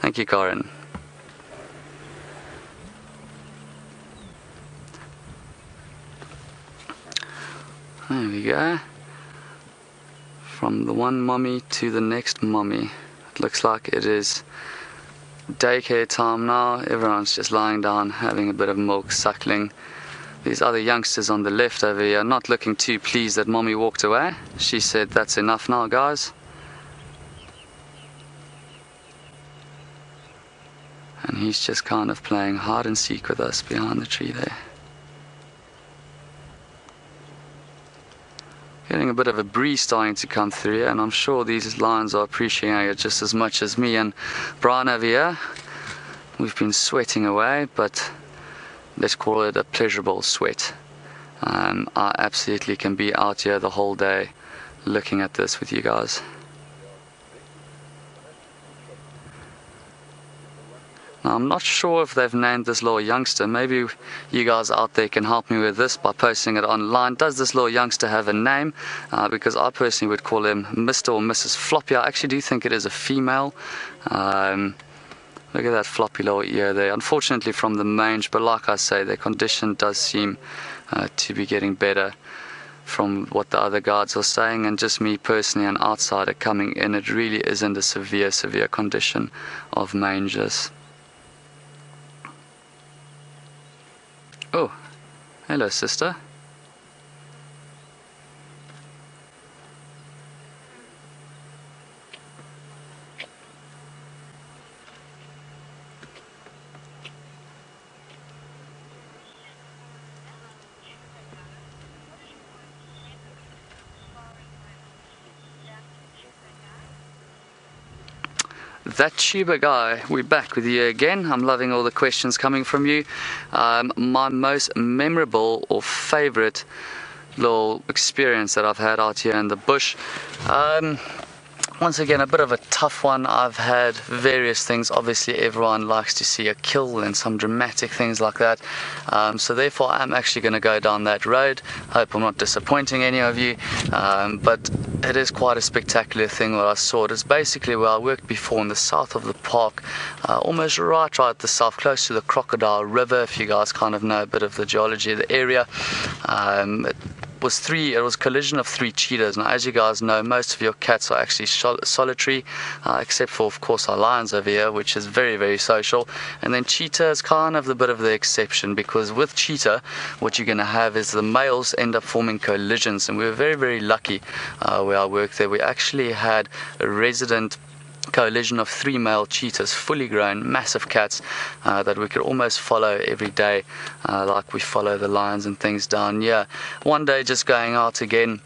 Thank you, Corin. There we go. From the one mommy to the next mommy. It looks like it is daycare time now. Everyone's just lying down, having a bit of milk, suckling. These other youngsters on the left over here are not looking too pleased that mommy walked away. She said, that's enough now, guys. And he's just kind of playing hide and seek with us behind the tree there. Getting a bit of a breeze starting to come through here, and I'm sure these lions are appreciating it just as much as me and Brian over here. We've been sweating away, but let's call it a pleasurable sweat. I absolutely can be out here the whole day looking at this with you guys. Now, I'm not sure if they've named this little youngster. Maybe you guys out there can help me with this by posting it online. Does this little youngster have a name? Because I personally would call him Mr. or Mrs. Floppy. I actually do think it is a female. Look at that floppy little ear there. Unfortunately from the mange, but like I say, their condition does seem to be getting better from what the other guards are saying, and just me personally, an outsider coming in, it really isn't a severe condition of manges. Oh, hello sister. That tuber guy, we're back with you again. I'm loving all the questions coming from you. My most memorable or favorite little experience that I've had out here in the bush. Once again, a bit of a tough one. I've had various things. Obviously, everyone likes to see a kill and some dramatic things like that. So therefore, I'm actually going to go down that road. Hope I'm not disappointing any of you. But it is quite a spectacular thing what I saw. It is basically where I worked before in the south of the park, almost right at the south, close to the Crocodile River, if you guys kind of know a bit of the geology of the area. It was a collision of 3 cheetahs. Now, as you guys know, most of your cats are actually solitary, except for, of course, our lions over here, which is very, very social. And then cheetah is kind of the bit of the exception, because with cheetah, what you're going to have is the males end up forming collisions. And we were very, very lucky where I worked there. We actually had a resident collision of 3 male cheetahs, fully grown, massive cats that we could almost follow every day, like we follow the lions and things down here. One day just going out again.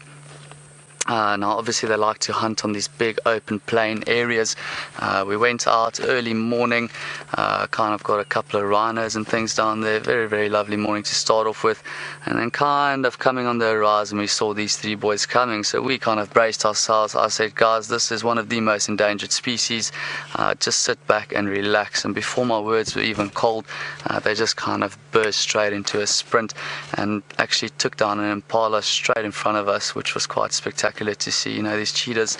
Now obviously they like to hunt on these big open plain areas. We went out early morning, kind of got a couple of rhinos and things down there. Very, very lovely morning to start off with, and then kind of coming on the horizon we saw these 3 boys coming, so we kind of braced ourselves. I said, guys, this is one of the most endangered species, just sit back and relax. And before my words were even cold, they just kind of burst straight into a sprint and actually took down an impala straight in front of us, which was quite spectacular to see. You know, these cheetahs,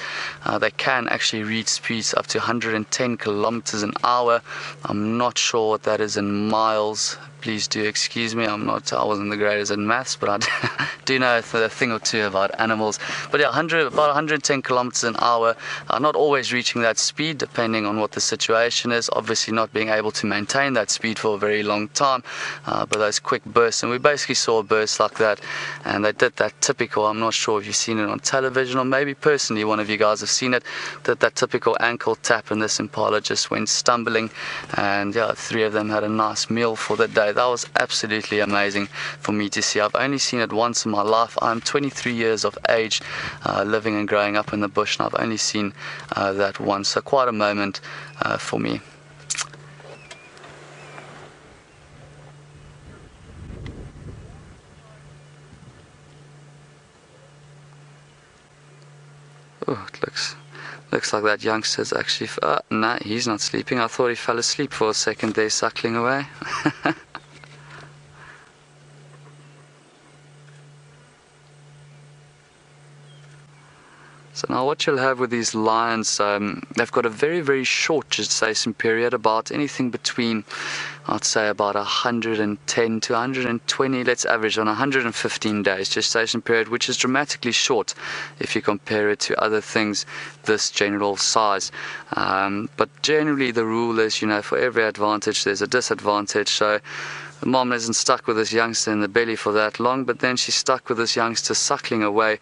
they can actually reach speeds up to 110 kilometers an hour. I'm not sure what that is in miles. Please do excuse me. I wasn't the greatest at maths, but I do know a thing or two about animals. But yeah, about 110 kilometers an hour. Not always reaching that speed, depending on what the situation is. Obviously, not being able to maintain that speed for a very long time. But those quick bursts, and we basically saw a burst like that, and they did that typical. I'm not sure if you've seen it on television, or maybe personally one of you guys have seen it. Did that typical ankle tap, and this impala just went stumbling. And yeah, 3 of them had a nice meal for the day. That was absolutely amazing for me to see. I've only seen it once in my life. I'm 23 years of age, living and growing up in the bush, and I've only seen that once. So quite a moment for me. Oh, it looks like that youngster's actually... nah, he's not sleeping. I thought he fell asleep for a second there, suckling away. So now what you'll have with these lions, they've got a very, very short gestation period, about anything between, I'd say, about 110 to 120, let's average on 115 days gestation period, which is dramatically short if you compare it to other things this general size. But generally the rule is, you know, for every advantage there's a disadvantage. So the mom isn't stuck with this youngster in the belly for that long, but then she's stuck with this youngster suckling away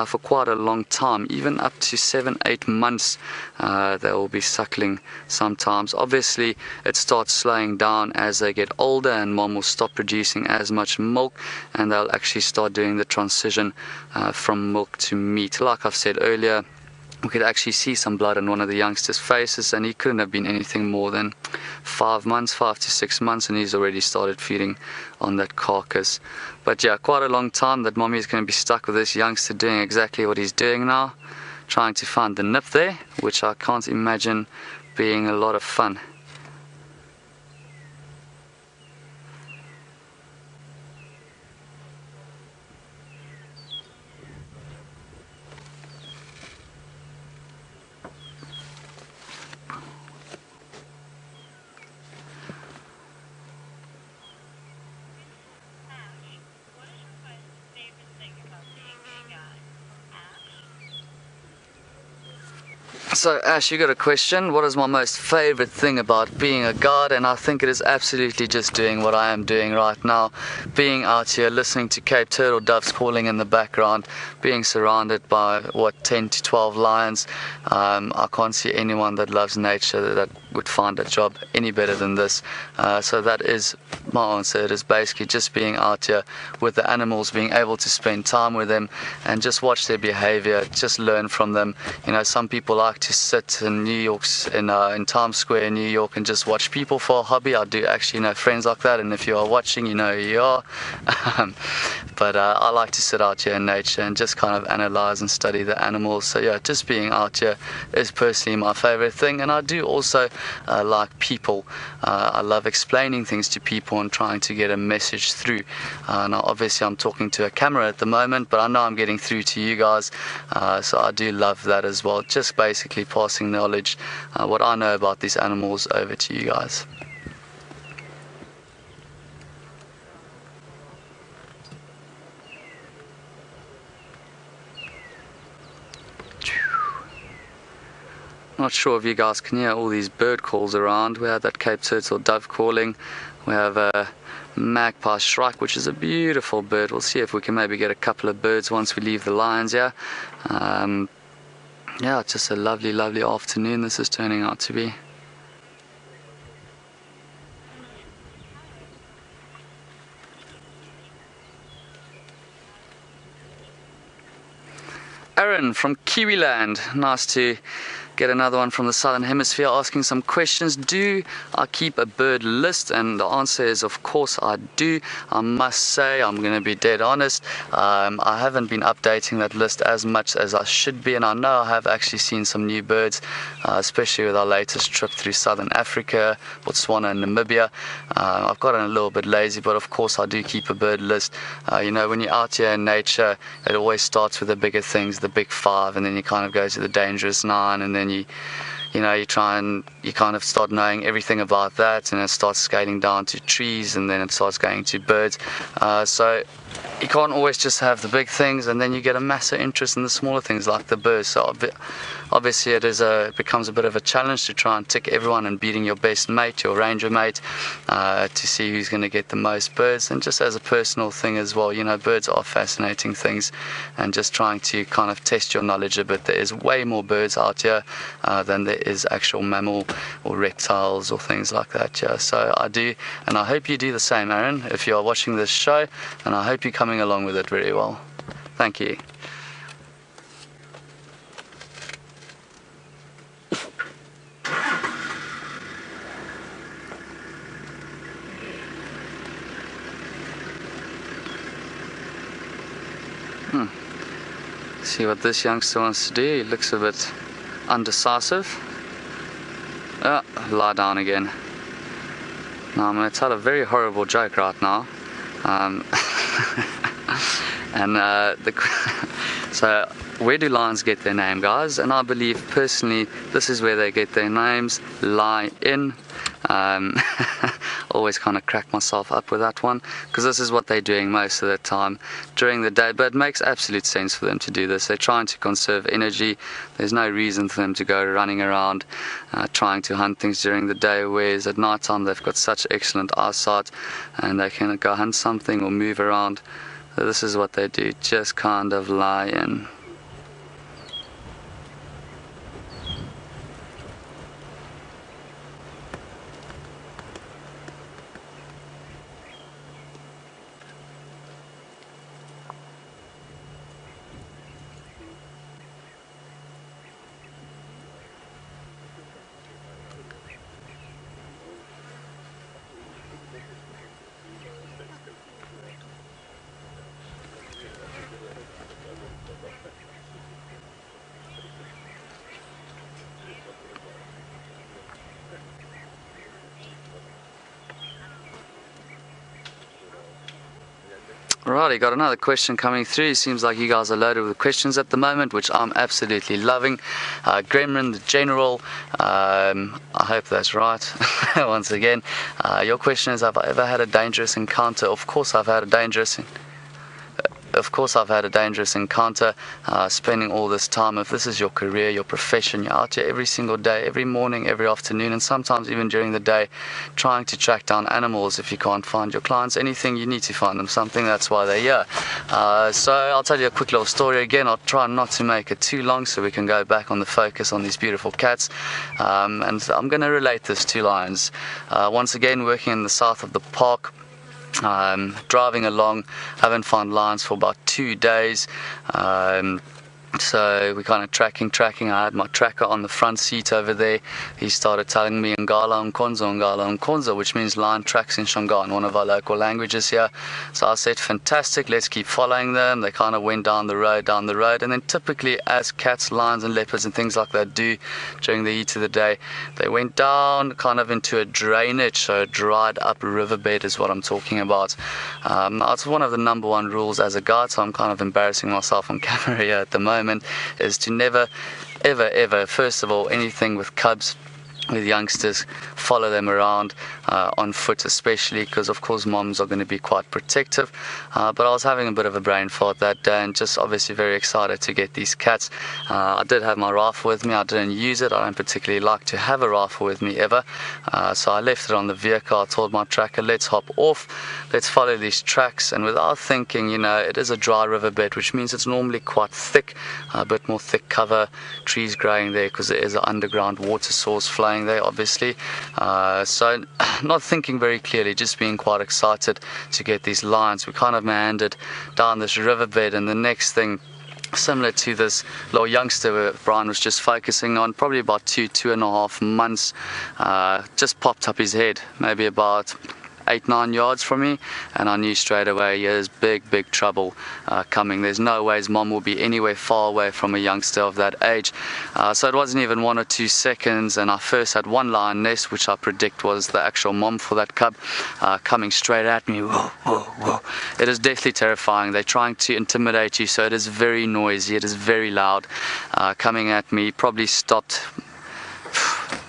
for quite a long time, even up to 7-8 months. They will be suckling sometimes. Obviously, it starts slowing down as they get older, and mom will stop producing as much milk, and they'll actually start doing the transition from milk to meat. Like I've said earlier, we could actually see some blood on one of the youngsters' faces, and he couldn't have been anything more than 5 to 6 months, and he's already started feeding on that carcass. But yeah, quite a long time that mommy is going to be stuck with this youngster doing exactly what he's doing now, trying to find the nip there, which I can't imagine being a lot of fun. So Ash, you got a question. What is my most favorite thing about being a guide? And I think it is absolutely just doing what I am doing right now. Being out here, listening to Cape turtle doves calling in the background, being surrounded by, 10 to 12 lions. I can't see anyone that loves nature that would find a job any better than this. So that is my answer. It is basically just being out here with the animals, being able to spend time with them and just watch their behavior, just learn from them. You know, some people like to sit in New York's in Times Square in New York and just watch people for a hobby. I do actually know friends like that, and if you are watching, you know who you are. But I like to sit out here in nature and just kind of analyze and study the animals. So yeah, just being out here is personally my favorite thing. And I do also like people. I love explaining things to people and trying to get a message through. Now obviously I'm talking to a camera at the moment, but I know I'm getting through to you guys. So I do love that as well. Just basically passing knowledge, what I know about these animals, over to you guys. Not sure if you guys can hear all these bird calls around. We have that Cape turtle dove calling. We have a magpie shrike, which is a beautiful bird. We'll see if we can maybe get a couple of birds once we leave the lions here. Yeah, it's just a lovely, lovely afternoon this is turning out to be. Aaron from Kiwiland, nice to get another one from the Southern Hemisphere asking some questions. Do I keep a bird list? And the answer is of course I do. I must say, I'm going to be dead honest, I haven't been updating that list as much as I should be, and I know I have actually seen some new birds, especially with our latest trip through Southern Africa, Botswana and Namibia. I've gotten a little bit lazy, but of course I do keep a bird list. You know, when you're out here in nature, it always starts with the bigger things, the big five, and then you kind of go to the dangerous nine, and then you kind of start knowing everything about that, and it starts scaling down to trees, and then it starts going to birds. So you can't always just have the big things, and then you get a massive interest in the smaller things like the birds. So obviously it becomes a bit of a challenge to try and tick everyone and beating your best mate, your ranger mate, to see who's going to get the most birds. And just as a personal thing as well, you know, birds are fascinating things, and just trying to kind of test your knowledge a bit. There is way more birds out here than there is actual mammal or reptiles or things like that. Yeah, so I do, and I hope you do the same, Aaron, if you are watching this show, and I hope you're coming along with it very well. Thank you. See what this youngster wants to do. He looks a bit undecisive. Lie down again. Now I'm going to tell a very horrible joke right now. So where do lions get their name, guys? And I believe personally this is where they get their names. Lie in. Always kind of crack myself up with that one, because this is what they're doing most of the time during the day, but it makes absolute sense for them to do this. They're trying to conserve energy. There's no reason for them to go running around trying to hunt things during the day, whereas at night time they've got such excellent eyesight and they can go hunt something or move around. So this is what they do, just kind of lie in. Alrighty, got another question coming through. Seems like you guys are loaded with questions at the moment, which I'm absolutely loving. Gremlin the General, I hope that's right. Once again, your question is, have I ever had a dangerous encounter? Of course I've had a dangerous of course I've had a dangerous encounter, spending all this time. If this is your career, your profession, you're out here every single day, every morning, every afternoon, and sometimes even during the day, trying to track down animals. If you can't find your clients anything, you need to find them something. That's why they're here. So I'll tell you a quick little story again. I'll try not to make it too long so we can go back on the focus on these beautiful cats. And I'm going to relate this to lions. Once again, working in the south of the park, driving along, haven't found lions for about 2 days. So we're kind of tracking. I had my tracker on the front seat over there. He started telling me Ngala Nkonzo, which means lion tracks in Shangaan, one of our local languages here. So I said, fantastic, let's keep following them. They kind of went down the road, and then typically as cats, lions and leopards and things like that do during the heat of the day, they went down kind of into a drainage, so a dried up riverbed is what I'm talking about. Now it's one of the number one rules as a guide, so I'm kind of embarrassing myself on camera here at the moment, is to never, ever, first of all, anything with cubs, with youngsters, follow them around on foot, especially because of course moms are going to be quite protective. But I was having a bit of a brain fart that day and just obviously very excited to get these cats. I did have my rifle with me. I didn't use it. I don't particularly like to have a rifle with me ever, so I left it on the vehicle. I told my tracker, let's hop off, let's follow these tracks. And without thinking, it is a dry riverbed, which means it's normally quite thick, a bit more thick cover, trees growing there because there is an underground water source flowing there, obviously. So not thinking very clearly, just being quite excited to get these lions. We kind of meandered down this riverbed, and the next thing, similar to this little youngster Brian was just focusing on, probably about 2.5 months, just popped up his head, maybe about 8-9 yards from me, and I knew straight away there's big trouble coming. There's no ways mom will be anywhere far away from a youngster of that age. So it wasn't even 1 or 2 seconds, and I first had one lioness, which I predict was the actual mom for that cub, coming straight at me. Whoa, whoa, whoa. It is deathly terrifying. They're trying to intimidate you, so it is very noisy, it is very loud, coming at me. Probably stopped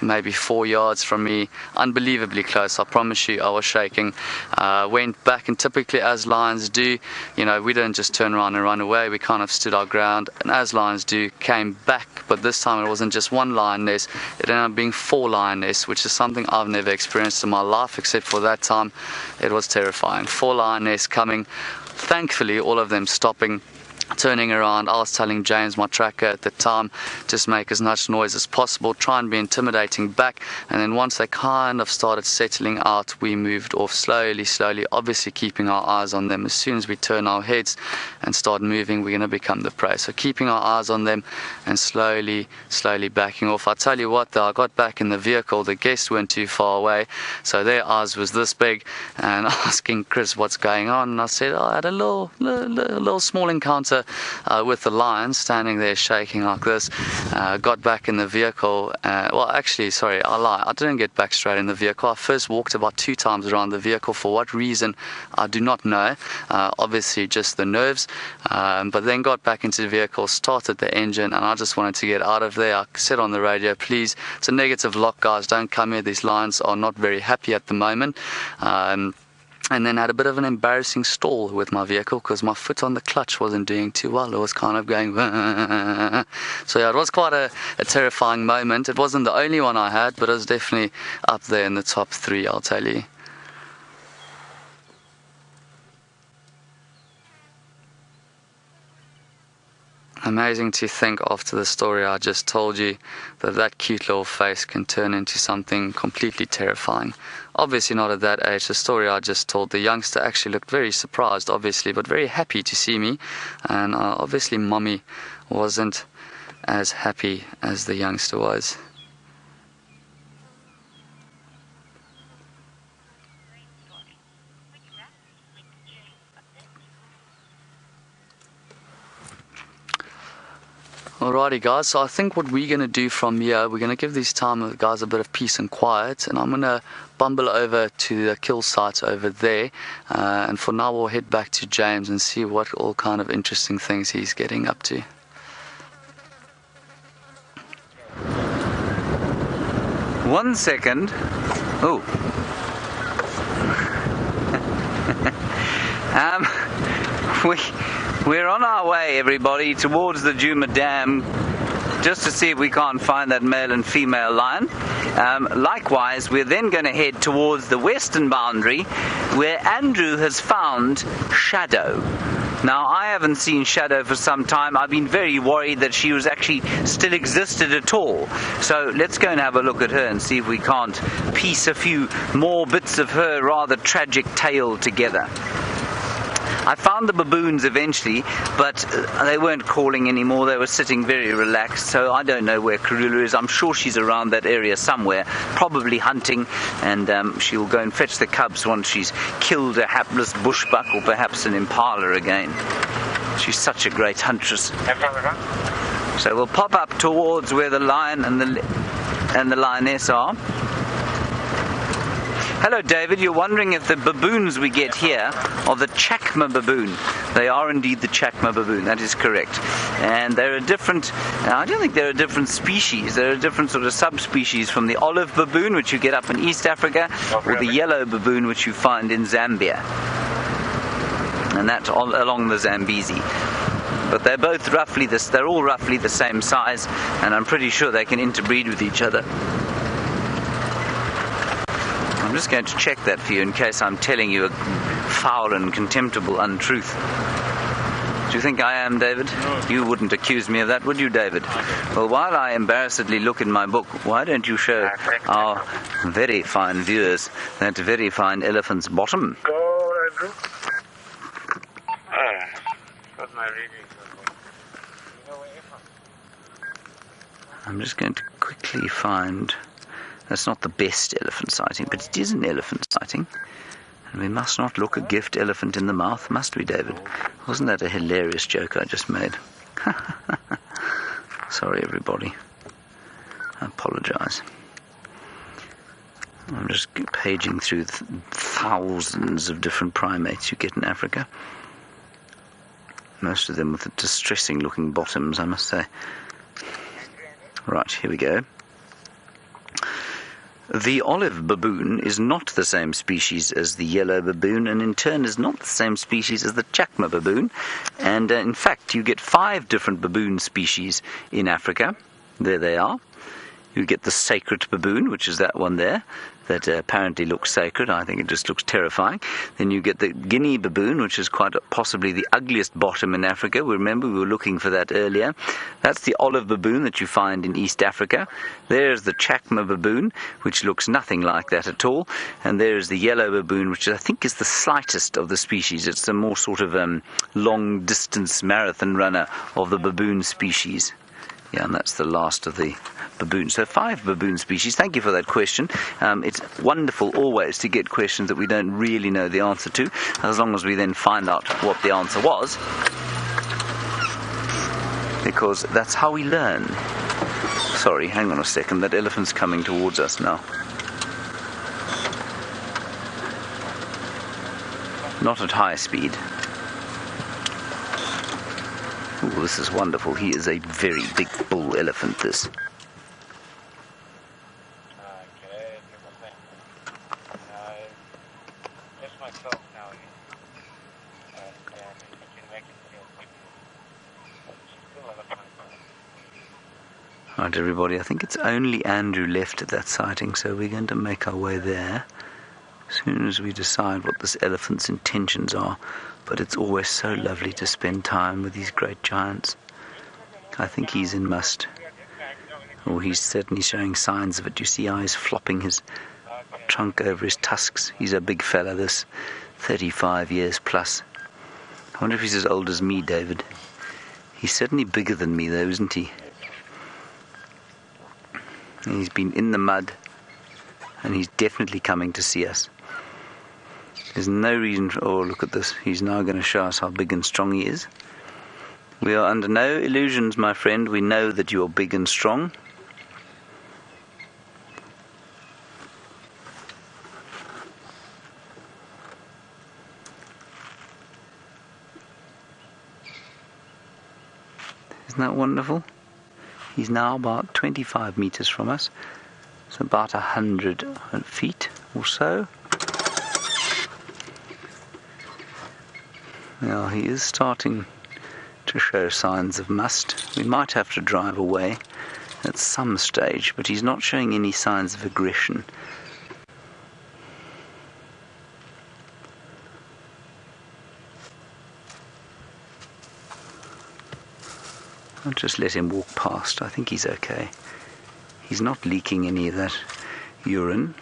maybe 4 yards from me, unbelievably close. I promise you, I was shaking. Went back, and typically as lions do, we didn't just turn around and run away. We kind of stood our ground, and as lions do, came back. But this time it wasn't just one lioness, it ended up being 4 lioness, which is something I've never experienced in my life, except for that time. It was terrifying. 4 lioness coming, thankfully all of them stopping, turning around. I was telling James, my tracker at the time, just make as much noise as possible, try and be intimidating back. And then once they kind of started settling out, we moved off slowly, obviously keeping our eyes on them. As soon as we turn our heads and start moving, we're going to become the prey. So keeping our eyes on them and slowly backing off. I tell you what though, I got back in the vehicle, the guests weren't too far away, so their eyes was this big, and asking Chris what's going on, and I said, I had a little small encounter with the lion, standing there shaking like this. Got back in the vehicle. Well, actually, sorry, I lie. I didn't get back straight in the vehicle. I first walked about 2 times around the vehicle. For what reason, I do not know. Obviously, just the nerves. But then got back into the vehicle, started the engine, and I just wanted to get out of there. I said on the radio, please, it's a negative lock, guys. Don't come here. These lions are not very happy at the moment. And then had a bit of an embarrassing stall with my vehicle because my foot on the clutch wasn't doing too well. It was kind of going so yeah, it was quite a terrifying moment. It wasn't the only one I had, but it was definitely up there in the top 3, I'll tell you. Amazing to think after the story I just told you that cute little face can turn into something completely terrifying. Obviously not at that age. The story I just told, the youngster actually looked very surprised, obviously, but very happy to see me. And obviously mommy wasn't as happy as the youngster was. Alrighty guys, so I think what we're going to do from here, we're going to give these guys a bit of peace and quiet, and I'm going to bumble over to the kill site over there, and for now we'll head back to James and see what all kind of interesting things he's getting up to. One second. Oh. We're on our way, everybody, towards the Djuma Dam, just to see if we can't find that male and female lion. Likewise, we're then going to head towards the western boundary, where Andrew has found Shadow. Now, I haven't seen Shadow for some time. I've been very worried that she was actually still existed at all. So let's go and have a look at her and see if we can't piece a few more bits of her rather tragic tale together. I found the baboons eventually, but they weren't calling anymore. They were sitting very relaxed, so I don't know where Kurula is. I'm sure she's around that area somewhere, probably hunting, and she'll go and fetch the cubs once she's killed a hapless bushbuck or perhaps an impala again. She's such a great huntress. So we'll pop up towards where the lion and the lioness are. Hello, David. You're wondering if the baboons we get here are the Chakma baboon. They are indeed the Chakma baboon. That is correct. And they're a different, I don't think they're a different species. They're a different sort of subspecies from the olive baboon, which you get up in East Africa, or the yellow baboon, which you find in Zambia. And that's along the Zambezi. But they're both roughly this. They're all roughly the same size, and I'm pretty sure they can interbreed with each other. I'm just going to check that for you in case I'm telling you a foul and contemptible untruth. Do you think I am, David? No. You wouldn't accuse me of that, would you, David? Well, while I embarrassedly look in my book, why don't you show our very fine viewers that very fine elephant's bottom? Go, Andrew. What's my reading? I'm just going to quickly find... That's not the best elephant sighting, but it is an elephant sighting. And we must not look a gift elephant in the mouth, must we, David? Wasn't that a hilarious joke I just made? Sorry, everybody. I apologize. I'm just paging through thousands of different primates you get in Africa. Most of them with distressing-looking bottoms, I must say. Right, here we go. The olive baboon is not the same species as the yellow baboon, and in turn is not the same species as the Chakma baboon. And in fact, you get 5 different baboon species in Africa. There they are. You get the sacred baboon, which is that one there, that apparently looks sacred. I think it just looks terrifying. Then you get the Guinea baboon, which is quite possibly the ugliest bottom in Africa. Remember, we were looking for that earlier. That's the olive baboon that you find in East Africa. There's the Chakma baboon, which looks nothing like that at all. And there's the yellow baboon, which I think is the slightest of the species. It's the more sort of long-distance marathon runner of the baboon species. Yeah, and that's the last of the baboons. So 5 baboon species. Thank you for that question. It's wonderful always to get questions that we don't really know the answer to, as long as we then find out what the answer was, because that's how we learn. Sorry, hang on a second. That elephant's coming towards us now. Not at high speed. Ooh, this is wonderful. He is a very big bull elephant, this. Right, everybody, I think it's only Andrew left at that sighting, so we're going to make our way there as soon as we decide what this elephant's intentions are. But it's always so lovely to spend time with these great giants. I think he's in must. Or he's certainly showing signs of it. You see how he's flopping his trunk over his tusks. He's a big fella, this 35 years plus. I wonder if he's as old as me, David. He's certainly bigger than me, though, isn't he? And he's been in the mud, and he's definitely coming to see us. There's no reason for... Oh, look at this. He's now going to show us how big and strong he is. We are under no illusions, my friend. We know that you are big and strong. Isn't that wonderful? He's now about 25 meters from us. So about 100 feet or so. Now he is starting to show signs of must. We might have to drive away at some stage, but he's not showing any signs of aggression. I'll just let him walk past. I think he's okay. He's not leaking any of that urine.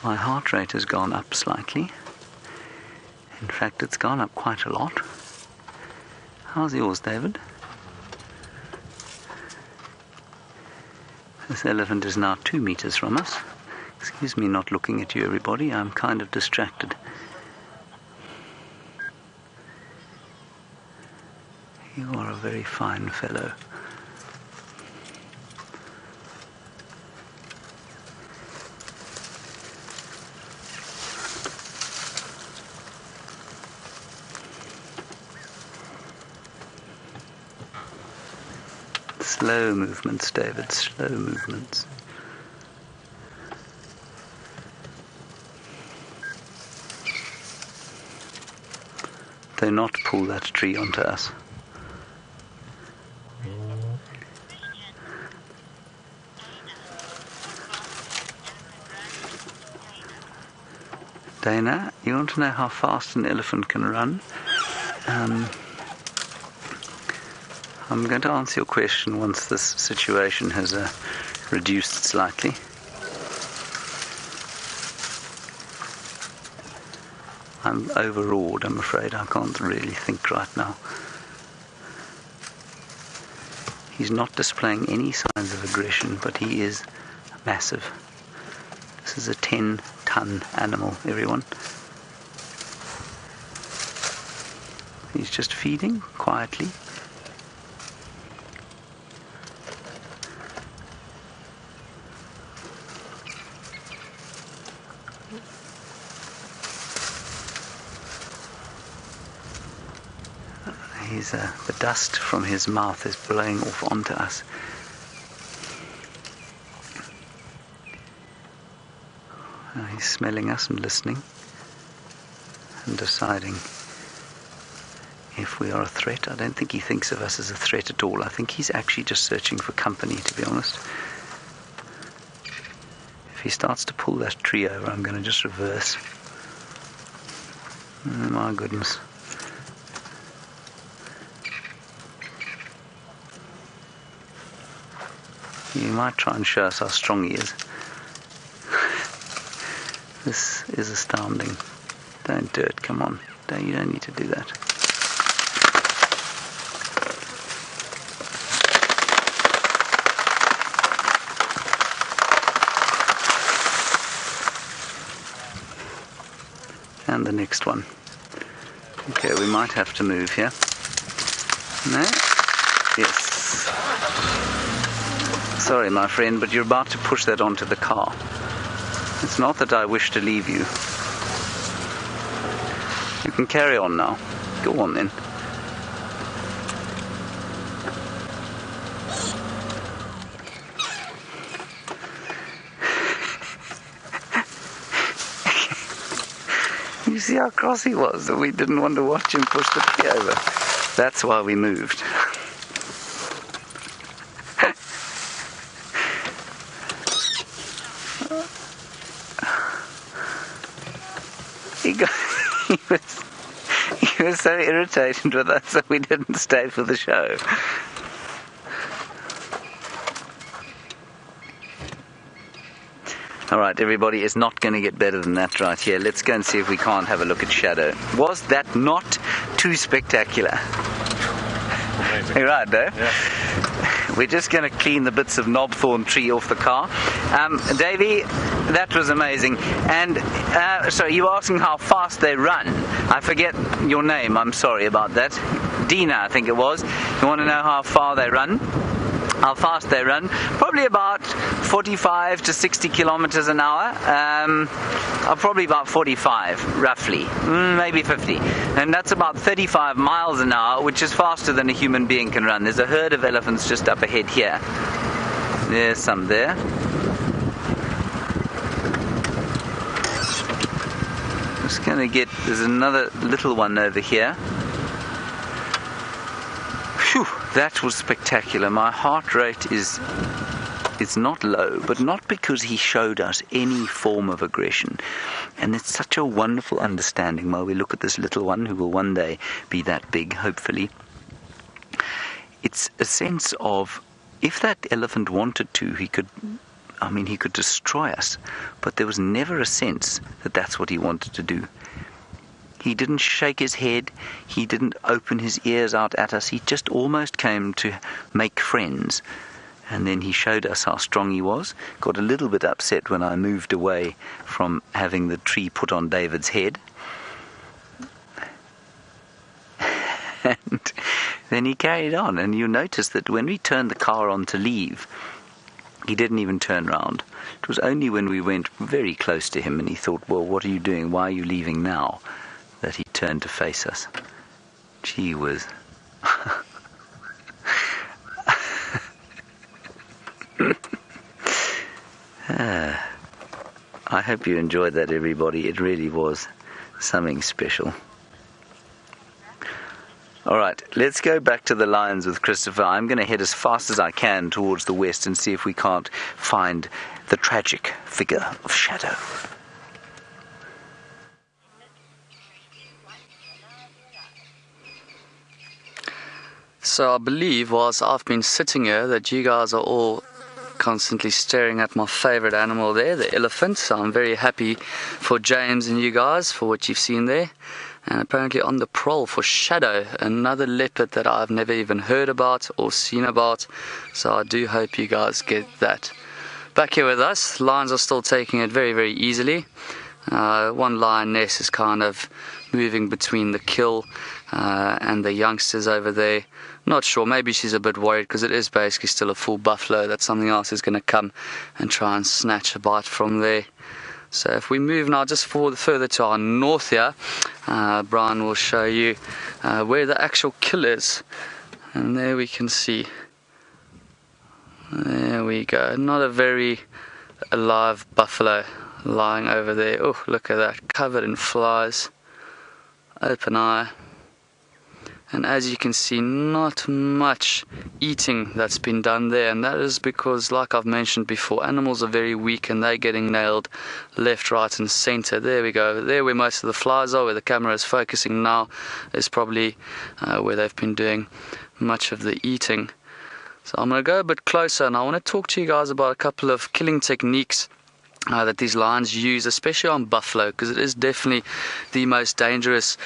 My heart rate has gone up slightly. In fact, it's gone up quite a lot. How's yours, David? This elephant is now 2 meters from us. Excuse me not looking at you, everybody. I'm kind of distracted. You are a very fine fellow. Slow movements, David, slow movements. Do not pull that tree onto us. Dana, you want to know how fast an elephant can run? I'm going to answer your question once this situation has reduced slightly. I'm overawed, I'm afraid. I can't really think right now. He's not displaying any signs of aggression, but he is massive. This is a 10-ton animal, everyone. He's just feeding quietly. The dust from his mouth is blowing off onto us. He's smelling us and listening and deciding if we are a threat. I don't think he thinks of us as a threat at all. I think he's actually just searching for company, to be honest. If he starts to pull that tree over, I'm going to just reverse. Oh, my goodness. He might try and show us how strong he is. This is astounding. Don't do it, come on. You don't need to do that. And the next one. Okay, we might have to move here. No? Yes. Sorry, my friend, but you're about to push that onto the car. It's not that I wish to leave you. You can carry on now. Go on then. You see how cross he was that we didn't want to watch him push the tree over. That's why we moved. He was so irritated with us that we didn't stay for the show. Alright, everybody, it's not going to get better than that right here. Let's go and see if we can't have a look at shadow. Was that not too spectacular? Amazing. You're right, though? Yeah. We're just going to clean the bits of knobthorn tree off the car. Davey, that was amazing. And so you were asking how fast they run. I forget your name, I'm sorry about that. Dina, I think it was. You want to know how far they run? How fast they run? Probably about 45 to 60 kilometers an hour. Probably about 45, roughly. Maybe 50. And that's about 35 miles an hour, which is faster than a human being can run. There's a herd of elephants just up ahead here. There's some there. Just going to get, there's another little one over here. Phew, that was spectacular. My heart rate is, it's not low, but not because he showed us any form of aggression. And it's such a wonderful understanding while we look at this little one who will one day be that big, hopefully. It's a sense of, if that elephant wanted to, he could destroy us, but there was never a sense that that's what he wanted to do. He didn't shake his head, he didn't open his ears out at us, he just almost came to make friends. And then he showed us how strong he was, got a little bit upset when I moved away from having the tree put on David's head. And then he carried on, and you notice that when we turned the car on to leave, he didn't even turn round. It was only when we went very close to him and he thought, well, what are you doing? Why are you leaving now? That he turned to face us. Gee whiz. I hope you enjoyed that, everybody. It really was something special. All right, let's go back to the lions with Christohper. I'm going to head as fast as I can towards the west and see if we can't find the tragic figure of Shadow. So I believe whilst I've been sitting here that you guys are all constantly staring at my favorite animal there, the elephant. So I'm very happy for James and you guys for what you've seen there. And apparently on the prowl for Shadow, another leopard that I've never even heard about or seen about. So I do hope you guys get that. Back here with us, lions are still taking it very, very easily. One lioness is kind of moving between the kill and the youngsters over there. Not sure, maybe she's a bit worried because it is basically still a full buffalo that something else is going to come and try and snatch a bite from there. So if we move now just further to our north here, Brian will show you where the actual kill is. And there we can see. There we go. Not a very alive buffalo lying over there. Oh, look at that. Covered in flies. Open eye. And as you can see, not much eating that's been done there, and that is because, like I've mentioned before, animals are very weak and they're getting nailed left, right and center. There we go. There where most of the flies are, where the camera is focusing now, is probably where they've been doing much of the eating. So I'm going to go a bit closer and I want to talk to you guys about a couple of killing techniques that these lions use, especially on buffalo, because it is definitely the most dangerous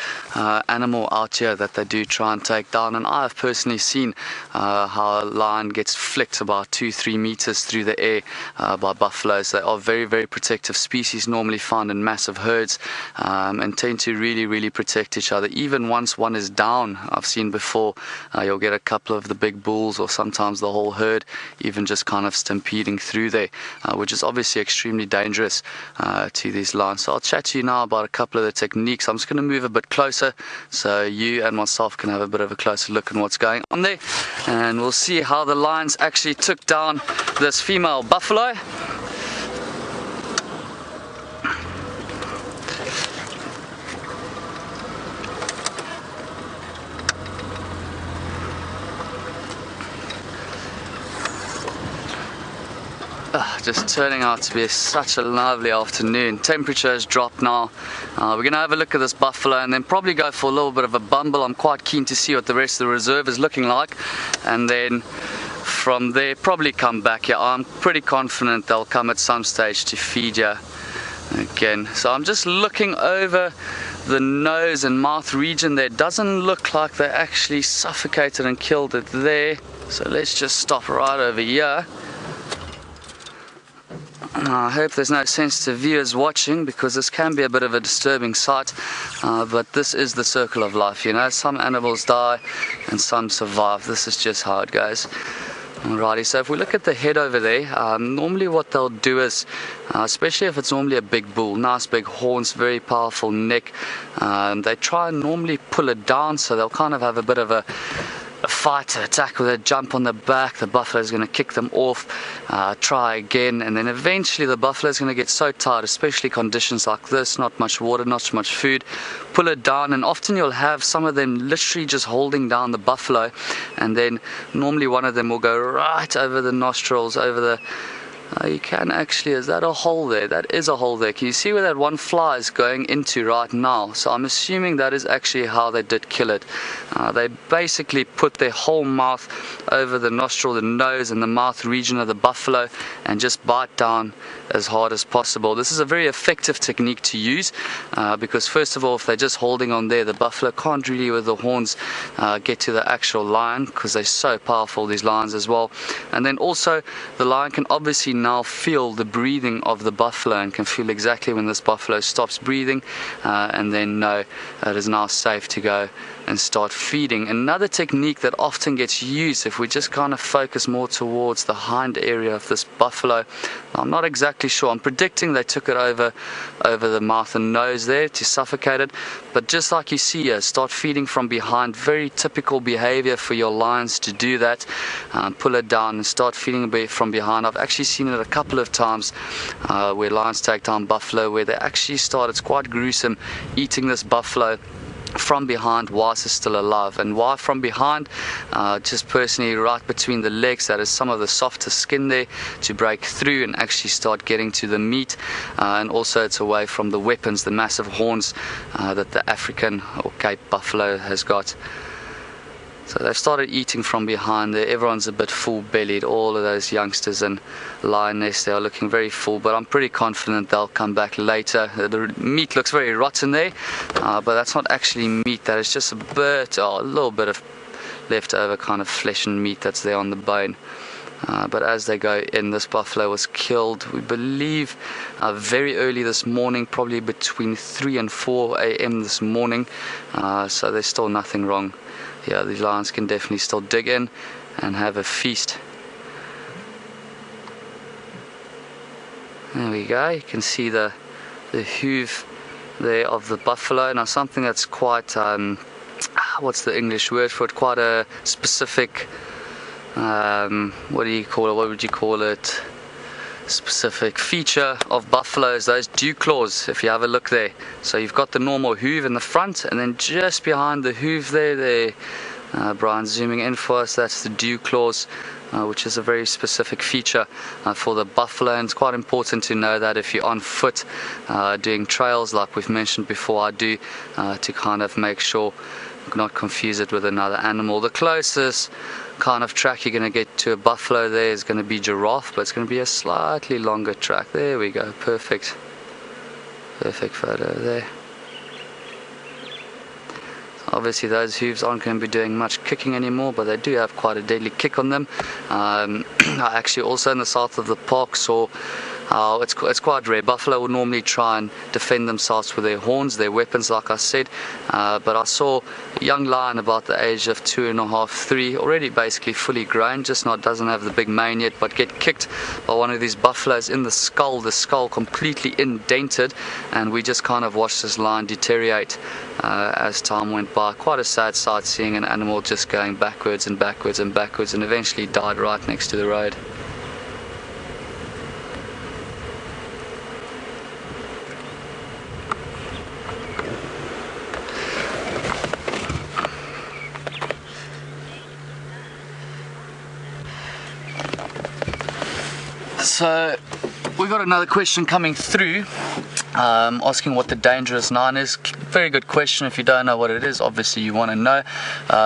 animal out here that they do try and take down. And I have personally seen how a lion gets flicked about 2-3 meters through the air by buffaloes. They are very, very protective species, normally found in massive herds, and tend to really, really protect each other. Even once one is down, I've seen before, you'll get a couple of the big bulls or sometimes the whole herd even just kind of stampeding through there, which is obviously extremely dangerous to these lions. So I'll chat to you now about a couple of the techniques. I'm just going to move a bit closer so you and myself can have a bit of a closer look at what's going on there, and we'll see how the lions actually took down this female buffalo. Just turning out to be such a lovely afternoon. Temperature has dropped now. We're going to have a look at this buffalo and then probably go for a little bit of a bumble. I'm quite keen to see what the rest of the reserve is looking like, and then from there probably come back here. I'm pretty confident they'll come at some stage to feed here again. So I'm just looking over the nose and mouth region there. Doesn't look like they actually suffocated and killed it there. So let's just stop right over here. I hope there's no sensitive viewers watching, because this can be a bit of a disturbing sight, but this is the circle of life, you know. Some animals die and some survive. This is just how it goes. Alrighty, so if we look at the head over there, normally what they'll do is, especially if it's normally a big bull, nice big horns, very powerful neck, they try and normally pull it down, so they'll kind of have a bit of a fight, attack with a jump on the back. The buffalo is going to kick them off, try again, and then eventually the buffalo is going to get so tired, especially conditions like this, not much water, not much food, pull it down, and often you'll have some of them literally just holding down the buffalo, and then normally one of them will go right over the nostrils, over the you can actually, is that a hole there? That is a hole there. Can you see where that one fly is going into right now? So I'm assuming that is actually how they did kill it. They basically put their whole mouth over the nostril, the nose and the mouth region of the buffalo and just bite down as hard as possible. This is a very effective technique to use because first of all, if they're just holding on there, the buffalo can't really with the horns get to the actual lion because they're so powerful, these lions as well. And then also the lion can obviously now feel the breathing of the buffalo and can feel exactly when this buffalo stops breathing and then know it is now safe to go and start feeding. Another technique that often gets used, if we just kind of focus more towards the hind area of this buffalo, I'm not exactly sure, I'm predicting they took it over the mouth and nose there to suffocate it, but just like you see here, start feeding from behind. Very typical behavior for your lions to do that. Pull it down and start feeding a bit from behind. I've actually seen it a couple of times where lions take down buffalo, where they actually start, it's quite gruesome, eating this buffalo from behind whilst it's still alive. And why from behind? Just personally right between the legs, that is some of the softer skin there, to break through and actually start getting to the meat, and also it's away from the weapons, the massive horns that the African or Cape buffalo has got. So they've started eating from behind there. Everyone's a bit full bellied. All of those youngsters and lioness, they are looking very full, but I'm pretty confident they'll come back later. The meat looks very rotten there, but that's not actually meat. That is just a little bit of leftover kind of flesh and meat that's there on the bone. But as they go in, this buffalo was killed, we believe, very early this morning, probably between 3 and 4 a.m. this morning. So there's still nothing wrong. Yeah, these lions can definitely still dig in and have a feast. There we go. You can see the hoof there of the buffalo. Now something that's quite what's the English word for it? Quite a specific what do you call it? What would you call it? Specific feature of buffaloes, those dew claws. If you have a look there, so you've got the normal hoof in the front, and then just behind the hoof there, Brian's zooming in for us, that's the dew claws, which is a very specific feature for the buffalo. And it's quite important to know that if you're on foot doing trails like we've mentioned before, I do, to kind of make sure not confuse it with another animal. The closest kind of track you're going to get to a buffalo there is going to be giraffe, but it's going to be a slightly longer track. There we go, perfect photo there. Obviously those hooves aren't going to be doing much kicking anymore, but they do have quite a deadly kick on them. I actually also in the south of the park saw it's quite rare. Buffalo would normally try and defend themselves with their horns, their weapons, like I said. But I saw a young lion about the age of 2.5, 3, already basically fully grown, just doesn't have the big mane yet, but get kicked by one of these buffaloes in the skull completely indented, and we just kind of watched this lion deteriorate as time went by. Quite a sad sight, seeing an animal just going backwards and backwards and backwards, and eventually died right next to the road. So we got another question coming through asking what the dangerous 9 is. Very good question. If you don't know what it is, obviously you want to know.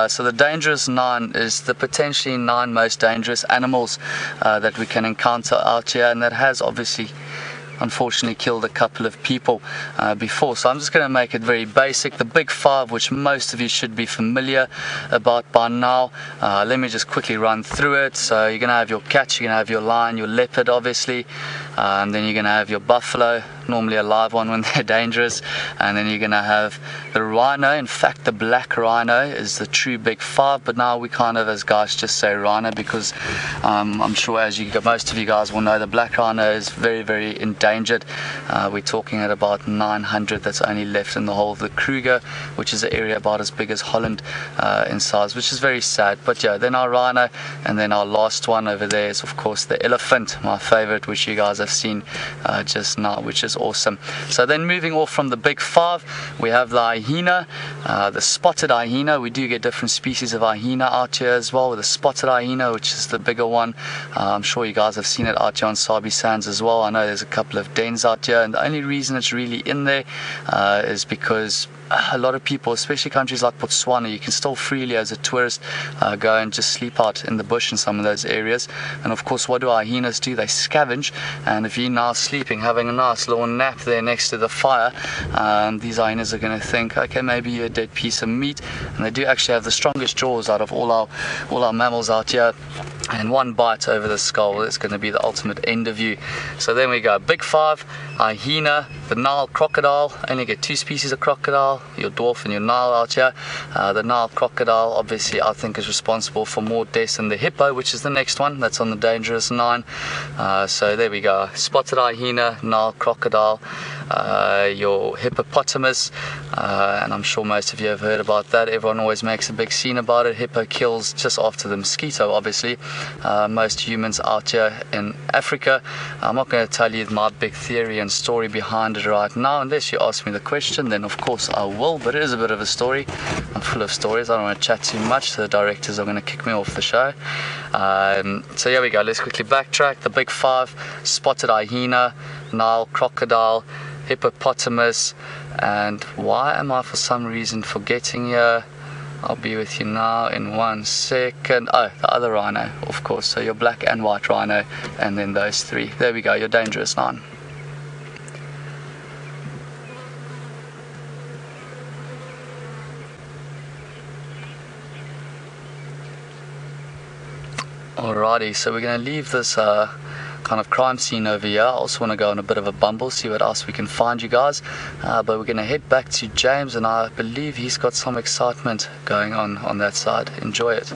So the dangerous 9 is the potentially 9 most dangerous animals that we can encounter out here, and that has obviously unfortunately killed a couple of people before. So I'm just going to make it very basic. The big 5, which most of you should be familiar about by now. Let me just quickly run through it. So you're going to have your cat, you're going to have your lion, your leopard obviously, Then you're going to have your buffalo, normally a live one when they're dangerous. And then you're going to have the rhino. In fact, the black rhino is the true big five, but now we kind of, as guys, just say rhino because I'm sure, as most of you guys will know, the black rhino is very, very endangered. We're talking at about 900 that's only left in the whole of the Kruger, which is an area about as big as Holland in size, which is very sad. But yeah, then our rhino, and then our last one over there is of course the elephant, my favorite, which you guys have seen just now, which is awesome. So then moving off from the big five, we have the hyena, the spotted hyena. We do get different species of hyena out here as well, with the spotted hyena, which is the bigger one. I'm sure you guys have seen it out here on Sabi Sands as well. I know there's a couple of dens out here, and the only reason it's really in there is because a lot of people, especially countries like Botswana, you can still freely as a tourist go and just sleep out in the bush in some of those areas. And of course, what do hyenas do? They scavenge, and if you're now sleeping, having a nice little nap there next to the fire, these hyenas are going to think, okay, maybe you're a dead piece of meat. And they do actually have the strongest jaws out of all our mammals out here, and one bite over the skull is going to be the ultimate end of you. So then we go big five, hyena, the Nile crocodile. Only get two species of crocodile, your dwarf and your Nile out here. The Nile crocodile, obviously, I think is responsible for more deaths than the hippo, which is the next one that's on the dangerous 9. So there we go, spotted hyena, Nile crocodile, your hippopotamus, and I'm sure most of you have heard about that. Everyone always makes a big scene about it. Hippo kills just after the mosquito, obviously. Most humans out here in Africa. I'm not going to tell you my big theory and story behind it right now, unless you ask me the question, then of course I will, but it is a bit of a story. I'm full of stories. I don't want to chat too much, so the directors are going to kick me off the show. So here we go, let's quickly backtrack. The big five: spotted hyena, Nile crocodile, hippopotamus, and why am I for some reason forgetting here? I'll be with you now in 1 second. Oh, the other rhino, of course. So your black and white rhino, and then those 3. There we go, your dangerous 9. Alrighty, so we're going to leave this kind of crime scene over here. I also want to go on a bit of a bumble, see what else we can find, you guys. But we're going to head back to James, and I believe he's got some excitement going on that side. Enjoy it.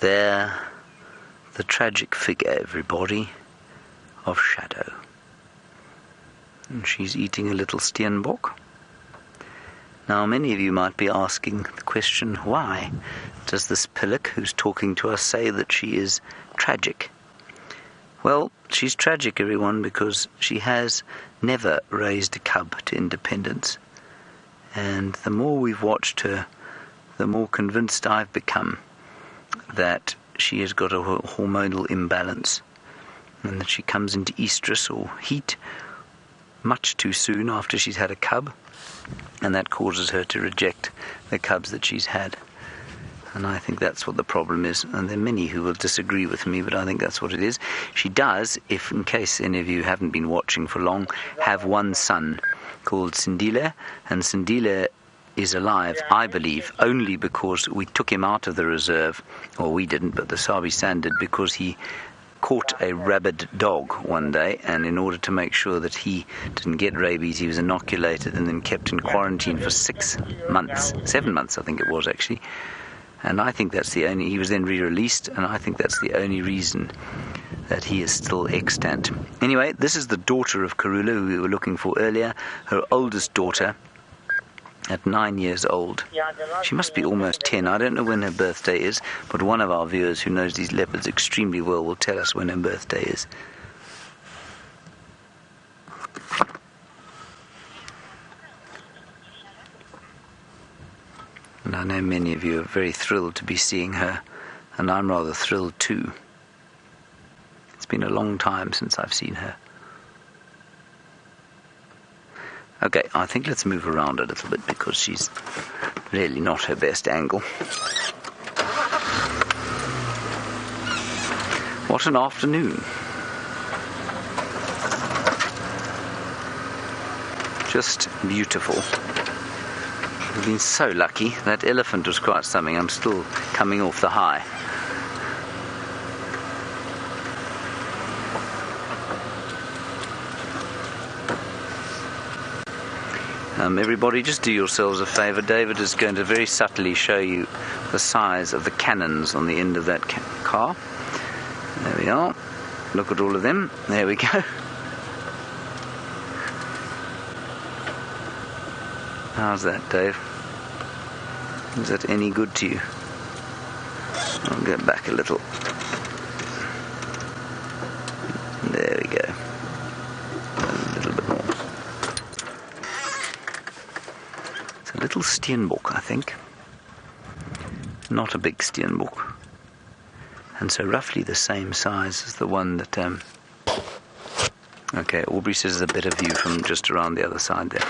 There, the tragic figure, everybody, of Shadow. And she's eating a little steenbok. Now, many of you might be asking the question, why does this pillock who's talking to us say that she is tragic? Well, she's tragic, everyone, because she has never raised a cub to independence. And the more we've watched her, the more convinced I've become that she has got a hormonal imbalance, and that she comes into estrus or heat much too soon after she's had a cub, and that causes her to reject the cubs that she's had. And I think that's what the problem is, and there are many who will disagree with me, but I think that's what it is. She does, if in case any of you haven't been watching for long, have one son called Sindile, and Sindile is alive, I believe, only because we took him out of the reserve, or we didn't, but the Sabi Sand did, because he caught a rabid dog one day, and in order to make sure that he didn't get rabies, he was inoculated and then kept in quarantine for 7 months I think it was actually. And I think that's the only, he was then re-released, and I think that's the only reason that he is still extant. Anyway, this is the daughter of Kurula, who we were looking for earlier, her oldest daughter, at 9 years old. She must be almost 10. I don't know when her birthday is, but one of our viewers who knows these leopards extremely well will tell us when her birthday is. And I know many of you are very thrilled to be seeing her, and I'm rather thrilled too. It's been a long time since I've seen her. Okay, I think let's move around a little bit because she's really not her best angle. What an afternoon. Just beautiful. We've been so lucky. That elephant was quite something. I'm still coming off the high. Everybody, just do yourselves a favour. David is going to very subtly show you the size of the cannons on the end of that car. There we are. Look at all of them. There we go. How's that, Dave? Is that any good to you? I'll go back a little. There we go. A little bit more. It's a little steenbok, I think. Not a big steenbok. And so roughly the same size as the one that... Okay, Aubrey says there's a better view from just around the other side there.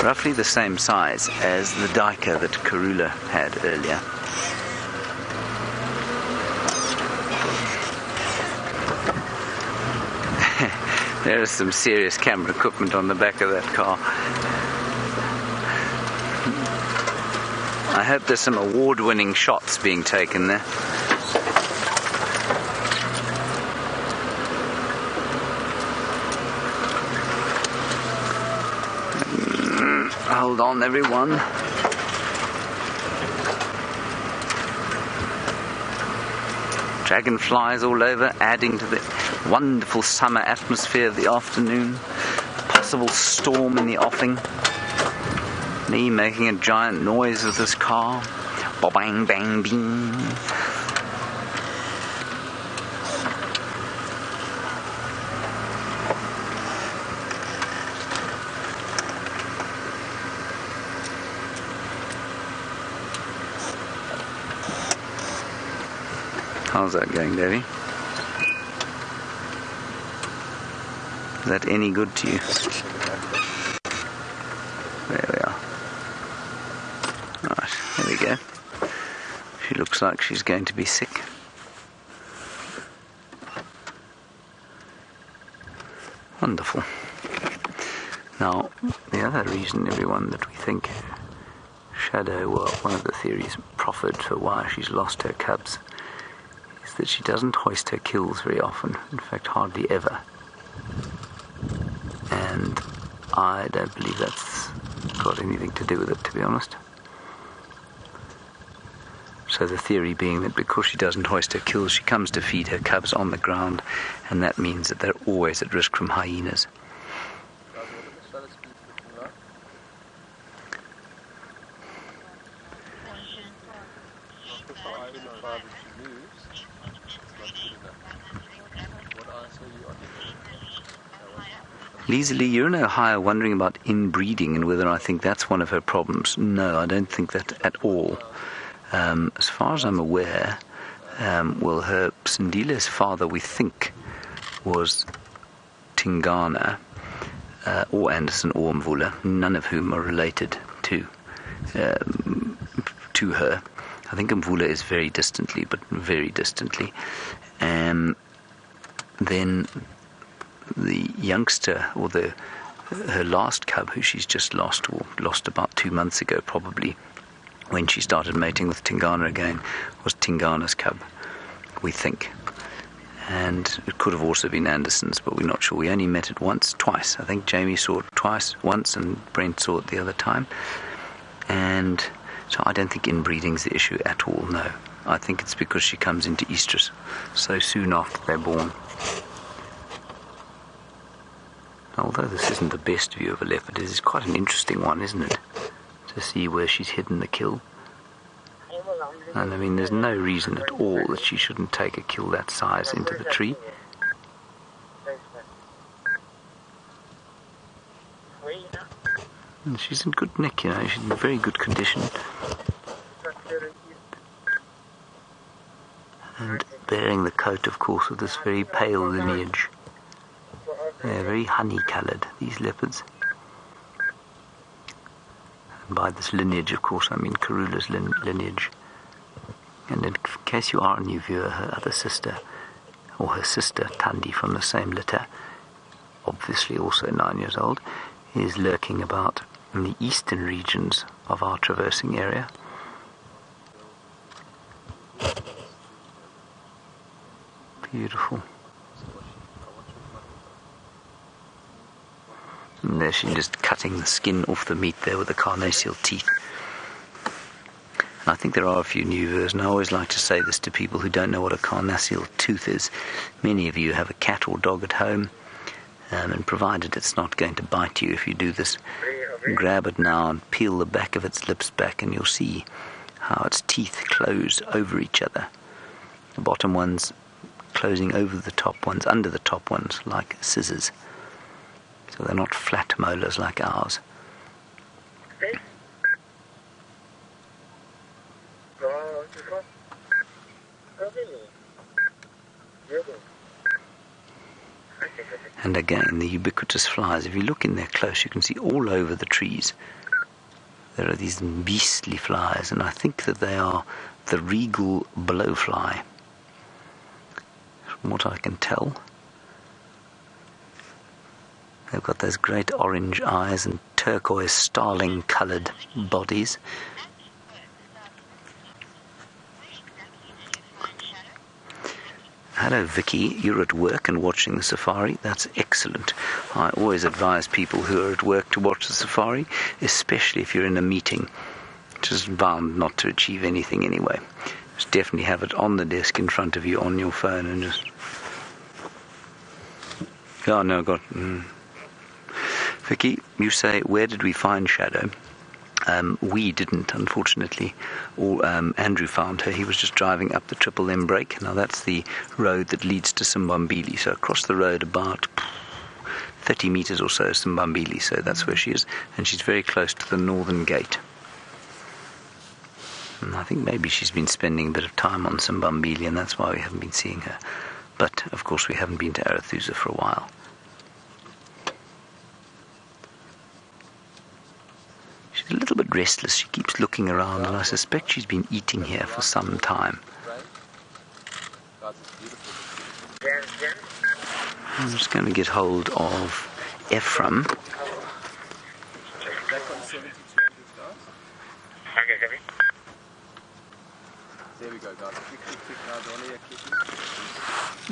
Roughly the same size as the duiker that Kurula had earlier. There is some serious camera equipment on the back of that car. I hope there's some award-winning shots being taken there. Hold on, everyone. Dragonflies all over, adding to the wonderful summer atmosphere of the afternoon. Possible storm in the offing. Me making a giant noise with this car. Ba-bang, bang, bing. How's that going, Davy? Is that any good to you? There we are. Right, there we go. She looks like she's going to be sick. Wonderful. Now, the other reason, everyone, that we think Shadow, well, one of the theories proffered for why she's lost her cubs, is that she doesn't hoist her kills very often, in fact hardly ever. And I don't believe that's got anything to do with it, to be honest. So the theory being that because she doesn't hoist her kills, she comes to feed her cubs on the ground, and that means that they're always at risk from hyenas. Leslie, you're in Ohio wondering about inbreeding and whether I think that's one of her problems. No, I don't think that at all. As far as I'm aware, well, her Sindile's father, we think, was Tingana, or Anderson, or Mvula, none of whom are related to her. I think Mvula is very distantly, but very distantly. Then the youngster, or her last cub, who she's just lost, or lost about 2 months ago probably, when she started mating with Tingana again, was Tingana's cub, we think. And it could have also been Anderson's, but we're not sure. We only met it twice. I think Jamie saw it once, and Brent saw it the other time. And so I don't think inbreeding's the issue at all, no. I think it's because she comes into estrus so soon after they're born. Although this isn't the best view of a leopard, it is quite an interesting one, isn't it? To see where she's hidden the kill. And I mean, there's no reason at all that she shouldn't take a kill that size into the tree. And she's in good nick, you know, she's in very good condition. And bearing the coat, of course, of this very pale lineage. They're very honey-coloured, these leopards. And by this lineage, of course, I mean Kurula's lineage. And in case you are a new viewer, her other sister, or her sister, Tandi, from the same litter, obviously also 9 years old, is lurking about in the eastern regions of our traversing area. Beautiful. And there she's just cutting the skin off the meat there with the carnassial teeth. And I think there are a few new viewers, and I always like to say this to people who don't know what a carnassial tooth is. Many of you have a cat or dog at home, and provided it's not going to bite you if you do this, grab it now and peel the back of its lips back, and you'll see how its teeth close over each other. The bottom ones closing over the top ones, under the top ones, like scissors. So they're not flat molars like ours. And again, the ubiquitous flies. If you look in there close, you can see all over the trees there are these beastly flies, and I think that they are the regal blowfly, from what I can tell. They've got those great orange eyes and turquoise starling-coloured bodies. Hello Vicky, you're at work and watching the safari. That's excellent. I always advise people who are at work to watch the safari, especially if you're in a meeting, which is bound not to achieve anything anyway. Just definitely have it on the desk in front of you on your phone and just... Oh no, God. Vicky, you say, where did we find Shadow? We didn't, unfortunately. Andrew found her. He was just driving up the Triple M break. Now that's the road that leads to Simbambili. So across the road about 30 meters or so is Simbambili. So that's where she is. And she's very close to the northern gate. And I think maybe she's been spending a bit of time on Simbambili, and that's why we haven't been seeing her. But, of course, we haven't been to Arathusa for a while. She's a little bit restless. She keeps looking around, and I suspect she's been eating here for some time. I'm just going to get hold of Ephraim. There we go, guys.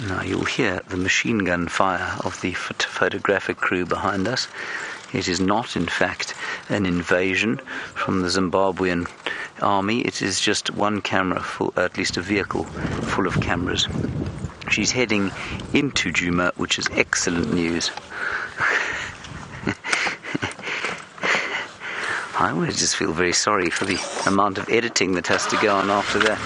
Now you'll hear the machine gun fire of the photographic crew behind us. It is not, in fact, an invasion from the Zimbabwean army. It is just one camera, at least a vehicle full of cameras. She's heading into Djuma, which is excellent news. I always just feel very sorry for the amount of editing that has to go on after that.